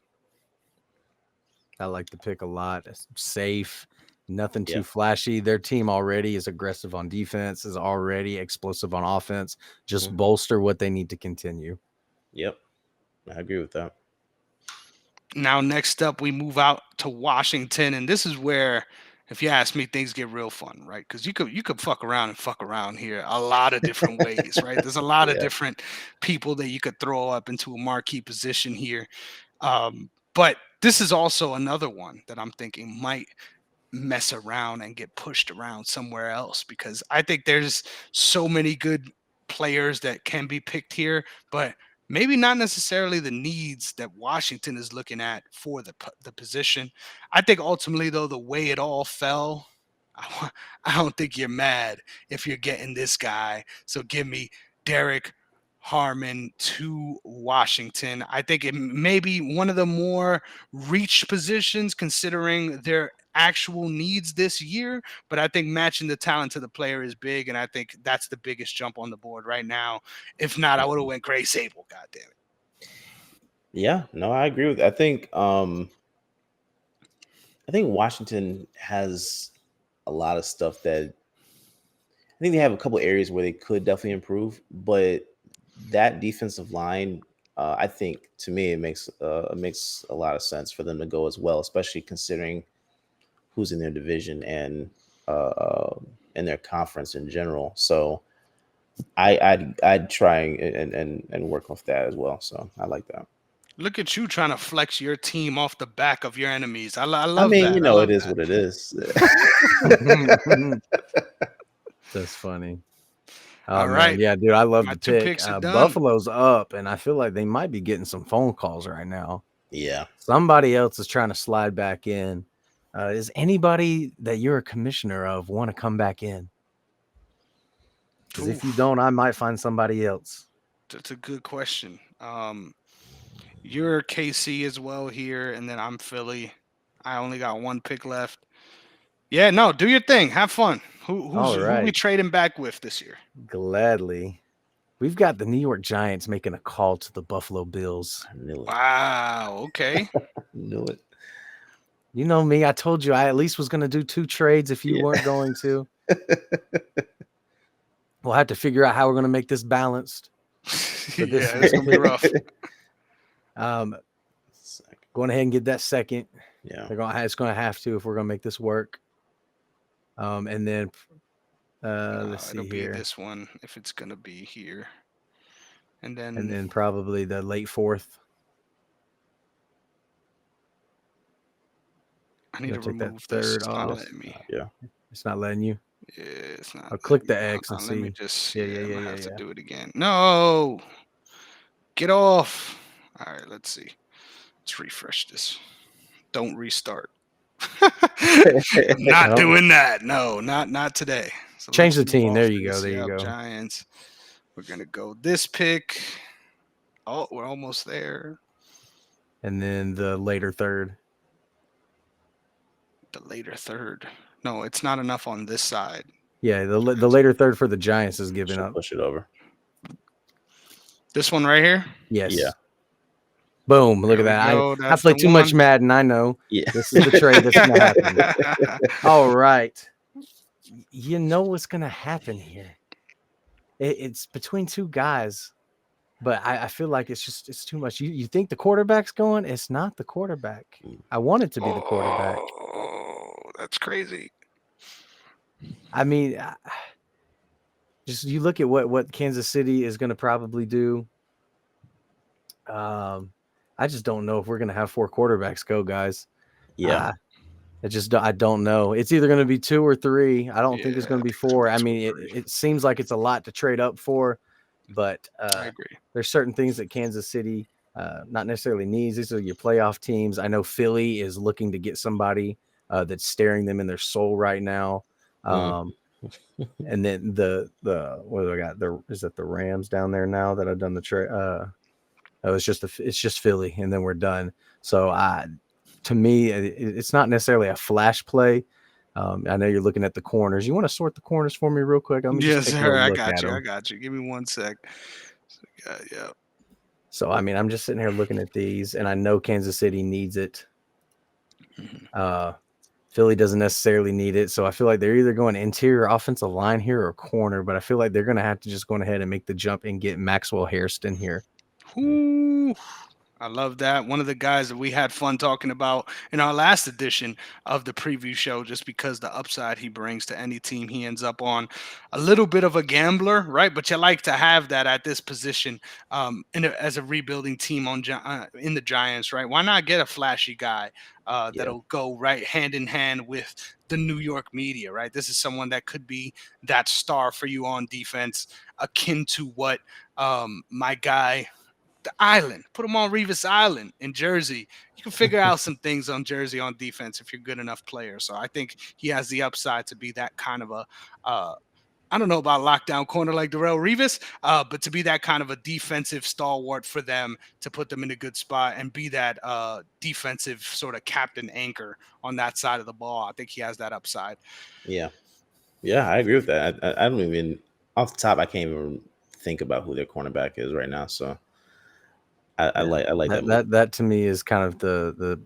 Speaker 3: I like the pick a lot. It's safe, nothing too
Speaker 2: Yeah.
Speaker 3: flashy. Their team already is aggressive on defense, is already explosive on offense. Just
Speaker 2: Mhm.
Speaker 3: bolster what they need to continue.
Speaker 2: Yep, I agree with that.
Speaker 1: Now, next up, we move out to Washington, and this is where, if you ask me, things get real fun, right? Because you could fuck around here a lot of different ways, right? There's a lot of
Speaker 2: Yeah.
Speaker 1: different people that you could throw up into a marquee position here, but this is also another one that I'm thinking might mess around and get pushed around somewhere else because I think there's so many good players that can be picked here, but maybe not necessarily the needs that Washington is looking at for the position. I think ultimately, though, the way it all fell, I don't think you're mad if you're getting this guy. So give me Derek Harmon to Washington. I think it may be one of the more reached positions considering their actual needs this year, but I think matching the talent to the player is big, and I think that's the biggest jump on the board right now. If not, I would have went Grace Abel. God damn it.
Speaker 2: Yeah, no, I agree with. I think Washington has a lot of stuff that I think they have a couple areas where they could definitely improve, but that defensive line I think to me it makes a lot of sense for them to go as well, especially considering who's in their division and in their conference in general. So I'd try and work with that as well. So I like that.
Speaker 1: Look at you trying to flex your team off the back of your enemies. I
Speaker 2: I
Speaker 1: love
Speaker 2: mean,
Speaker 1: that. I
Speaker 2: it
Speaker 1: love
Speaker 2: is
Speaker 1: that.
Speaker 2: what it is.
Speaker 3: That's funny.
Speaker 1: All
Speaker 3: Oh man,
Speaker 1: right,
Speaker 3: yeah, dude, I love
Speaker 1: my
Speaker 3: the
Speaker 1: two
Speaker 3: pick.
Speaker 1: picks are done.
Speaker 3: Buffalo's up, and I feel like they might be getting some phone calls right now.
Speaker 2: Yeah.
Speaker 3: Somebody else is trying to slide back in. Is anybody that you're a commissioner of want to come back in? Because if you
Speaker 1: Oof,
Speaker 3: don't, I might find somebody else.
Speaker 1: that's a good question. You're KC as well here, and then I'm Philly. I only got one pick left. Yeah, no, do your thing. Have fun.
Speaker 3: All
Speaker 1: Who we
Speaker 3: right,
Speaker 1: trading back with this year?
Speaker 3: gladly. We've got the New York Giants making a call to the Buffalo Bills.
Speaker 2: I knew it.
Speaker 1: Wow. Okay.
Speaker 2: Knew it.
Speaker 3: You know me, I told you I at least was going to do 2 trades if you
Speaker 2: Yeah.
Speaker 3: weren't going to. We'll have to figure out how we're going to make this balanced.
Speaker 1: Yeah,
Speaker 3: this
Speaker 1: it's gonna be rough.
Speaker 3: Um, going ahead and get that second.
Speaker 2: Yeah.
Speaker 3: It's going to have to if we're going to make this work. And then let's see
Speaker 1: It'll be
Speaker 3: here.
Speaker 1: this one if it's gonna be here, and
Speaker 3: And
Speaker 1: then
Speaker 3: then probably the late 4th.
Speaker 1: I need to
Speaker 3: Take that
Speaker 1: remove this.
Speaker 3: 3rd
Speaker 1: It's not
Speaker 3: off.
Speaker 1: letting me.
Speaker 2: Yeah.
Speaker 3: It's not letting you.
Speaker 1: Yeah, it's not.
Speaker 3: I'll click the
Speaker 1: letting me.
Speaker 3: X and
Speaker 1: Hold on, let me
Speaker 3: see.
Speaker 1: just.
Speaker 3: Yeah,
Speaker 1: Yeah, I'm gonna have to
Speaker 3: yeah.
Speaker 1: do it again. No, get off. All right, let's see. Let's refresh this. Don't restart. Not
Speaker 3: Oh,
Speaker 1: doing that. No, not today. So
Speaker 3: change
Speaker 1: let's
Speaker 3: the
Speaker 1: move
Speaker 3: team.
Speaker 1: off
Speaker 3: There you go.
Speaker 1: this.
Speaker 3: There you
Speaker 1: Yep,
Speaker 3: go.
Speaker 1: Giants. We're gonna go this pick. Oh, we're almost there.
Speaker 3: And then the later 3rd.
Speaker 1: The later third. No, it's not enough on this side.
Speaker 3: Yeah, the later 3rd for the Giants is giving
Speaker 2: Should
Speaker 3: up.
Speaker 2: push it over.
Speaker 1: This one right here.
Speaker 3: Yes.
Speaker 2: Yeah.
Speaker 3: Boom. Look
Speaker 1: There
Speaker 3: at
Speaker 1: we
Speaker 3: that.
Speaker 1: go.
Speaker 3: I
Speaker 1: That's
Speaker 3: play
Speaker 1: the
Speaker 3: too much
Speaker 1: one.
Speaker 3: Madden. I know.
Speaker 2: Yeah.
Speaker 3: This is the trade that's going to happen. All right. You know what's going to happen here. It's between 2 guys, but I feel like it's too much. You think the quarterback's going? It's not the quarterback. I want it to be the quarterback.
Speaker 1: Oh, that's crazy.
Speaker 3: I mean, just you look at what Kansas City is going to probably do. I just don't know if we're going to have 4 quarterbacks go, guys.
Speaker 2: Yeah.
Speaker 3: I don't know. It's either going to be 2 or 3. I don't think it's going to be 4. I mean,
Speaker 1: three.
Speaker 3: it seems like it's a lot to trade up for, but
Speaker 1: I agree.
Speaker 3: there's certain things that Kansas City not necessarily needs. These are your playoff teams. I know Philly is looking to get somebody that's staring them in their soul right now. And then the what do I got? Is that the Rams down there now that I've done the trade? It's just Philly, and then we're done. So to me, it's not necessarily a flash play. I know you're looking at the corners. You want to sort the corners for me real quick? Let me
Speaker 1: Yes,
Speaker 3: just take a
Speaker 1: sir. I
Speaker 3: look
Speaker 1: got
Speaker 3: at
Speaker 1: you.
Speaker 3: them.
Speaker 1: I got you. Give me 1 sec. Yeah.
Speaker 3: So, I mean, I'm just sitting here looking at these, and I know Kansas City needs it. Philly doesn't necessarily need it. So I feel like they're either going interior offensive line here or corner, but I feel like they're going to have to just go ahead and make the jump and get Maxwell Hairston here.
Speaker 1: Ooh, I love that. One of the guys that we had fun talking about in our last edition of the preview show, just because the upside he brings to any team he ends up on. A little bit of a gambler, right? But you like to have that at this position as a rebuilding team in the Giants, right? Why not get a flashy guy that'll go right hand in hand with the New York media, right? This is someone that could be that star for you on defense, akin to what my guy – the island. Put him on Revis Island in Jersey. You can figure out some things on Jersey on defense if you're good enough player. So I think he has the upside to be that kind of a I don't know about lockdown corner like Darrell Revis, but to be that kind of a defensive stalwart for them, to put them in a good spot and be that defensive sort of captain anchor on that side of the ball. I think he has that upside.
Speaker 2: Yeah, I agree with that. I don't even off the top. I can't even think about who their cornerback is right now. So I like that.
Speaker 3: That to me is kind of the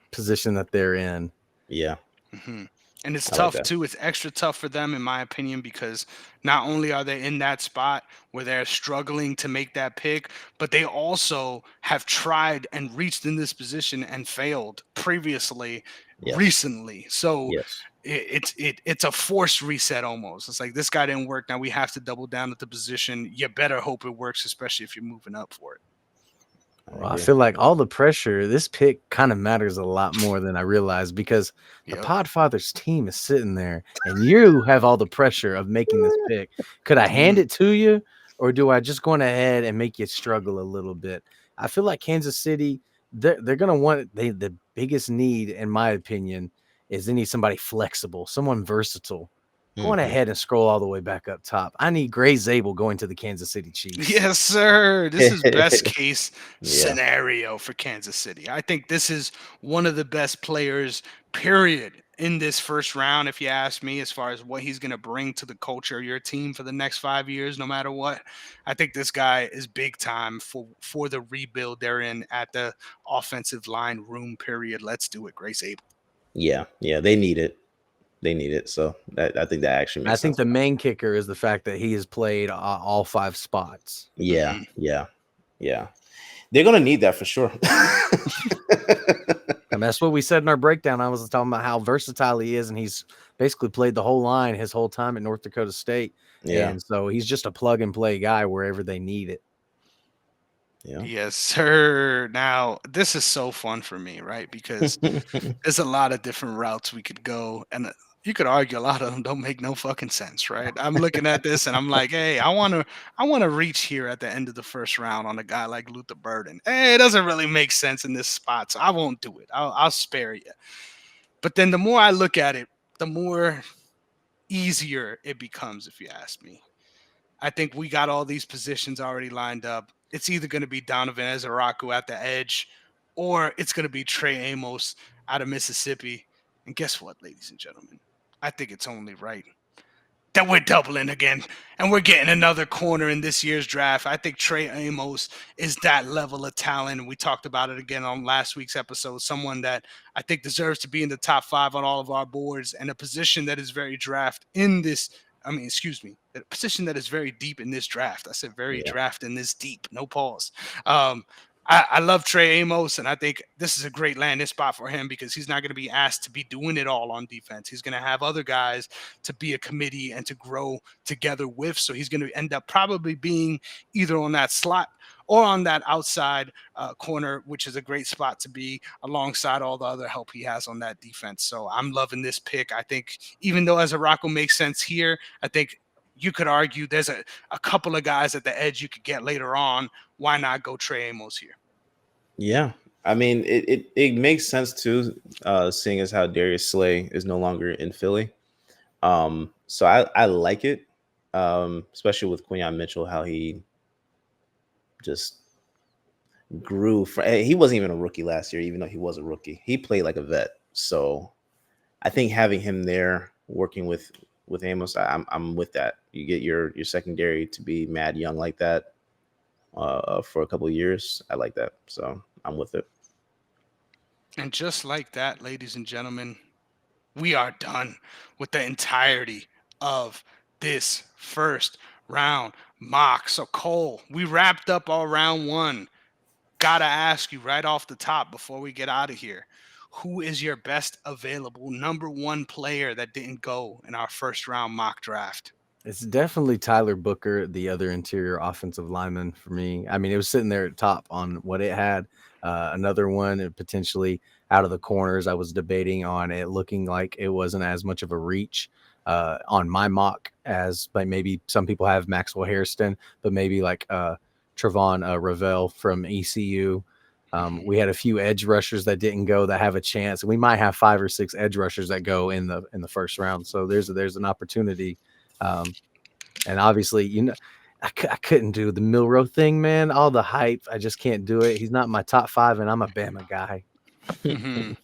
Speaker 3: position that they're in.
Speaker 2: Yeah.
Speaker 1: Mm-hmm. And it's
Speaker 2: I like
Speaker 1: tough
Speaker 2: that.
Speaker 1: too. It's extra tough for them, in my opinion, because not only are they in that spot where they're struggling to make that pick, but they also have tried and reached in this position and failed previously,
Speaker 2: Yes.
Speaker 1: recently. So
Speaker 2: Yes.
Speaker 1: it's a forced reset almost. It's like this guy didn't work. Now we have to double down at the position. You better hope it works, especially if you're moving up for it.
Speaker 2: I
Speaker 3: Well, I
Speaker 2: agree.
Speaker 3: feel like all the pressure, this pick kind of matters a lot more than I realized because the
Speaker 1: Yep.
Speaker 3: Podfathers team is sitting there and you have all the pressure of making this pick. Could I hand
Speaker 1: Mhm.
Speaker 3: it to you or do I just go on ahead and make you struggle a little bit? I feel like Kansas City, they're going to want the biggest need, in my opinion, is they need somebody flexible, someone versatile. Going
Speaker 2: Hmm.
Speaker 3: ahead and scroll all the way back up top. I need Gray Zabel going to the Kansas City Chiefs.
Speaker 1: Yes, sir. This is best case
Speaker 2: Yeah.
Speaker 1: scenario for Kansas City. I think this is one of the best players, period, in this first round, if you ask me, as far as what he's going to bring to the culture of your team for the next 5 years, no matter what. I think this guy is big time for the rebuild they're in at the offensive line room, period. Let's do it, Grace Abel.
Speaker 2: Yeah. Yeah. They need it. They need it. So that I think that actually
Speaker 3: I
Speaker 2: makes
Speaker 3: think
Speaker 2: sense.
Speaker 3: the main kicker is the fact that he has played all 5 spots.
Speaker 2: Yeah.
Speaker 1: Mhm.
Speaker 2: Yeah. Yeah. They're gonna need that for sure.
Speaker 3: And that's what we said in our breakdown. I was talking about how versatile he is, and he's basically played the whole line his whole time at North Dakota State.
Speaker 2: Yeah.
Speaker 3: And so he's just a plug and play guy wherever they need it.
Speaker 2: Yeah.
Speaker 1: Yes, sir. Now, this is so fun for me, right? Because there's a lot of different routes we could go, and you could argue a lot of them don't make no fucking sense, right? I'm looking at this and I'm like, hey, I want to reach here at the end of the first round on a guy like Luther Burden. Hey, it doesn't really make sense in this spot, so I won't do it. I'll spare you. But then the more I look at it, the more easier it becomes, if you ask me. I think we got all these positions already lined up. It's either going to be Donovan Ezeraku at the edge, or it's going to be Trey Amos out of Mississippi. And guess what, ladies and gentlemen? I think it's only right that we're doubling again and we're getting another corner in this year's draft. I think Trey Amos is that level of talent. And we talked about it again on last week's episode. Someone that I think deserves to be in the top 5 on all of our boards, and a position that is very draft in this. I mean, excuse me, a position that is very deep in this draft. I said very
Speaker 2: Yeah.
Speaker 1: draft in this deep, no pause. Um, I love Trey Amos, and I think this is a great landing spot for him because he's not going to be asked to be doing it all on defense. He's going to have other guys to be a committee and to grow together with. So he's going to end up probably being either on that slot or on that outside corner, which is a great spot to be alongside all the other help he has on that defense. So I'm loving this pick. I think even though as a Rocco makes sense here, I think you could argue there's a couple of guys at the edge you could get later on. Why not go Trey Amos here?
Speaker 2: Yeah. I mean, it makes sense too, seeing as how Darius Slay is no longer in Philly. So I like it, especially with Quinyon Mitchell, how he just grew. He wasn't even a rookie last year, even though he was a rookie. He played like a vet. So I think having him there working with Amos, I'm with that. You get your secondary to be mad young like that for a couple of years. I like that. So I'm with it.
Speaker 1: And just like that, ladies and gentlemen, we are done with the entirety of this first round mock. So, Cole, we wrapped up our round one. Gotta ask you right off the top before we get out of here, who is your best available number one player that didn't go in our first round mock draft?
Speaker 3: It's definitely Tyler Booker, the other interior offensive lineman for me. I mean, it was sitting there at top on what it had. Another one, potentially out of the corners. I was debating on it looking like it wasn't as much of a reach on my mock as like maybe some people have Maxwell Hairston, but maybe like Trevon Ravel from ECU.
Speaker 1: Mhm.
Speaker 3: We had a few edge rushers that didn't go that have a chance. We might have 5 or 6 edge rushers that go in the first round. So there's an opportunity. And obviously, I couldn't do the Milrow thing, man. All the hype, I just can't do it. He's not my top 5, and I'm a Bama guy.
Speaker 1: Mhm.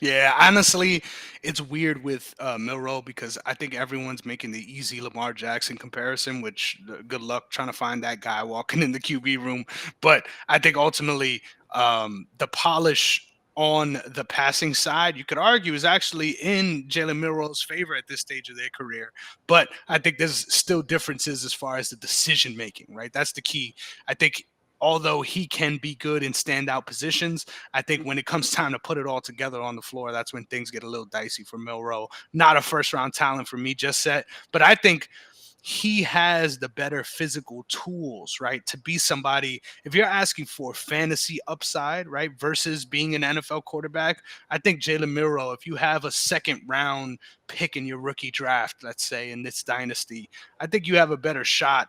Speaker 1: Yeah, honestly, it's weird with Milrow because I think everyone's making the easy Lamar Jackson comparison, which good luck trying to find that guy walking in the QB room. But I think ultimately the polish on the passing side, you could argue is actually in Jalen Milroe's favor at this stage of their career. But I think there's still differences as far as the decision making, right? That's the key. I think although he can be good in standout positions, I think when it comes time to put it all together on the floor, that's when things get a little dicey for Milroe. Not a first round talent for me just yet, but I think he has the better physical tools, right? To be somebody, if you're asking for fantasy upside, right, versus being an NFL quarterback, I think Jalen Milroe, if you have a second round pick in your rookie draft, let's say in this dynasty, I think you have a better shot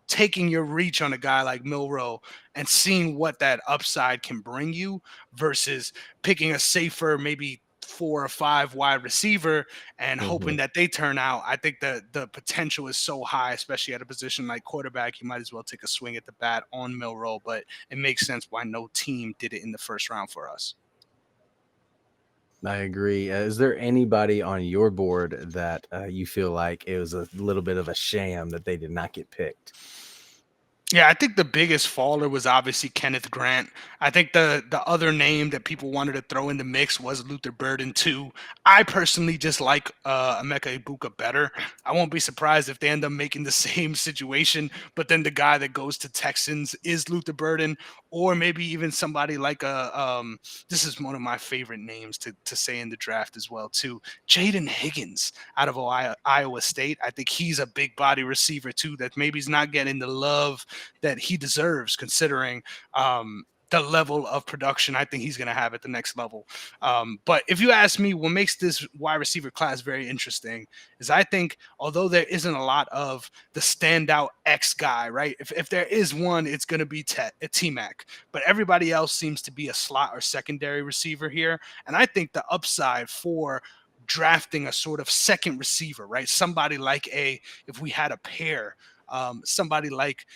Speaker 1: taking your reach on a guy like Milroe and seeing what that upside can bring you versus picking a safer, maybe 4 or 5 wide receiver and
Speaker 2: Mhm.
Speaker 1: hoping that they turn out. I think the potential is so high, especially at a position like quarterback. You might as well take a swing at the bat on Milroe, but it makes sense why no team did it in the first round for us.
Speaker 3: I agree. Is there anybody on your board that you feel like it was a little bit of a sham that they did not get picked?
Speaker 1: Yeah, I think the biggest faller was obviously Kenneth Grant. I think the other name that people wanted to throw in the mix was Luther Burden too. I personally just like Emeka Ibuka better. I won't be surprised if they end up making the same situation, but then the guy that goes to Texans is Luther Burden, or maybe even somebody like this is one of my favorite names to say in the draft as well too. Jaden Higgins out of Iowa State. I think he's a big body receiver too that maybe he's not getting the love that he deserves, considering the level of production I think he's going to have at the next level. But if you ask me, what makes this wide receiver class very interesting is I think, although there isn't a lot of the standout X guy, right? If there is one, it's going to be T-Mac. But everybody else seems to be a slot or secondary receiver here. And I think the upside for drafting a sort of second receiver, right? Somebody like if we had a pair, somebody like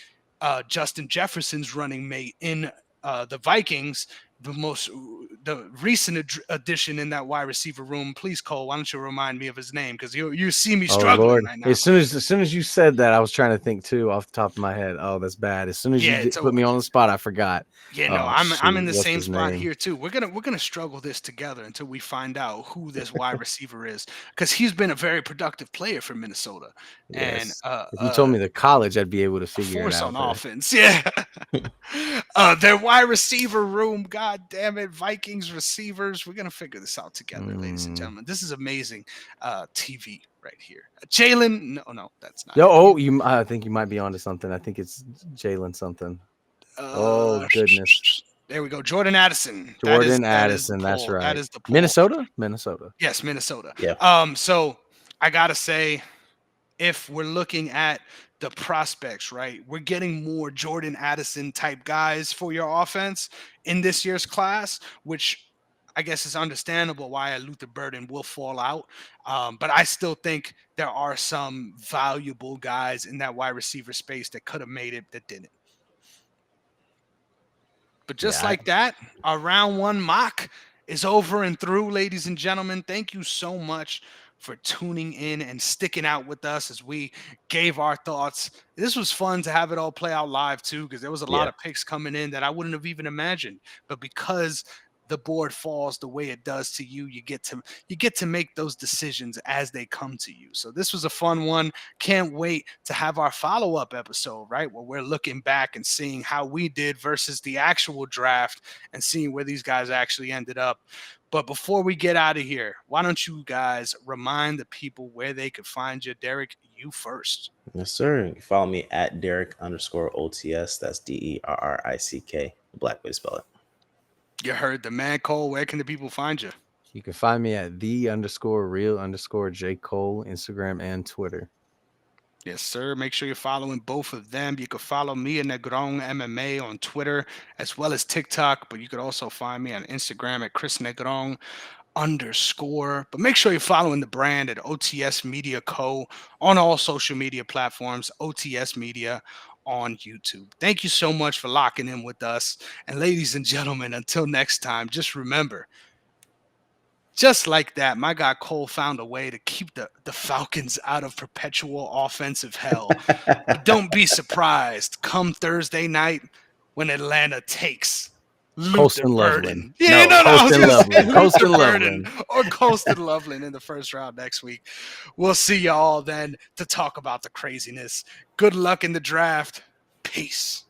Speaker 1: Justin Jefferson's running mate in the Vikings, the recent addition in that wide receiver room. Please, Cole, why don't you remind me of his name? Because you see me
Speaker 3: Oh
Speaker 1: struggling
Speaker 3: Lord!
Speaker 1: right now.
Speaker 3: As soon as you said that, I was trying to think too off the top of my head. Oh, that's bad. As soon as
Speaker 1: Yeah,
Speaker 3: you
Speaker 1: it's
Speaker 3: put me on the spot, I forgot.
Speaker 1: Yeah, no,
Speaker 3: Oh
Speaker 1: I'm in
Speaker 3: shoot,
Speaker 1: the
Speaker 3: what's
Speaker 1: same
Speaker 3: his
Speaker 1: spot
Speaker 3: name?
Speaker 1: here too. We're gonna struggle this together until we find out who this wide receiver is, because he's been a very productive player for Minnesota and
Speaker 3: Yes. If you told me the college, I'd be able to
Speaker 1: a
Speaker 3: figure it
Speaker 1: force
Speaker 3: out.
Speaker 1: on
Speaker 3: But
Speaker 1: offense. Yeah. Their wide receiver room. God damn it, Vikings receivers. We're gonna figure this out together, ladies and gentlemen. This is amazing TV right here. Jalen. No, that's not
Speaker 3: no,
Speaker 1: it.
Speaker 3: I think you might be onto something. I think it's Jalen something. Oh
Speaker 1: Uh,
Speaker 3: goodness,
Speaker 1: there we go. Jordan Addison.
Speaker 3: Jordan
Speaker 1: That is the
Speaker 3: Addison. That's
Speaker 1: pull. That
Speaker 3: right.
Speaker 1: is the pull.
Speaker 3: Minnesota.
Speaker 1: Yes, Minnesota.
Speaker 2: Yeah.
Speaker 1: So I gotta say, if we're looking at the prospects, right, we're getting more Jordan Addison type guys for your offense in this year's class, which I guess is understandable why a Luther Burden will fall out. But I still think there are some valuable guys in that wide receiver space that could have made it that didn't. But just
Speaker 3: Yeah,
Speaker 1: like that, our round one mock is over and through, ladies and gentlemen. Thank you so much for tuning in and sticking out with us as we gave our thoughts. This was fun to have it all play out live too, because there was a lot
Speaker 2: Yeah.
Speaker 1: of picks coming in that I wouldn't have even imagined. But because the board falls the way it does to you, you get to make those decisions as they come to you. So this was a fun one. Can't wait to have our follow-up episode, right? Where we're looking back and seeing how we did versus the actual draft and seeing where these guys actually ended up. But before we get out of here, why don't you guys remind the people where they could find you? Derrick, you first.
Speaker 2: Yes, sir. You can follow me at Derrick_OTS. That's DERRICK. Black way to spell it.
Speaker 1: You heard the man, Cole. Where can the people find you?
Speaker 3: you can find me at _real_J Cole, Instagram and Twitter.
Speaker 1: Yes, sir. Make sure you're following both of them. You can follow me at Negron MMA on Twitter as well as TikTok, but you could also find me on Instagram at Chris Negron _. But make sure you're following the brand at OTS Media Co. on all social media platforms, OTS Media on YouTube. Thank you so much for locking in with us. And ladies and gentlemen, until next time, just remember, just like that, my guy Cole found a way to keep the Falcons out of perpetual offensive hell. But don't be surprised come Thursday night when Atlanta takes
Speaker 3: Colston
Speaker 1: Luther
Speaker 3: Loveland.
Speaker 1: Burden. Yeah, no, I was
Speaker 3: Colston
Speaker 1: gonna say
Speaker 3: Loveland.
Speaker 1: Luther
Speaker 3: Colston
Speaker 1: Burden
Speaker 3: Loveland.
Speaker 1: or Colston Loveland in the first round next week. We'll see y'all then to talk about the craziness. Good luck in the draft. Peace.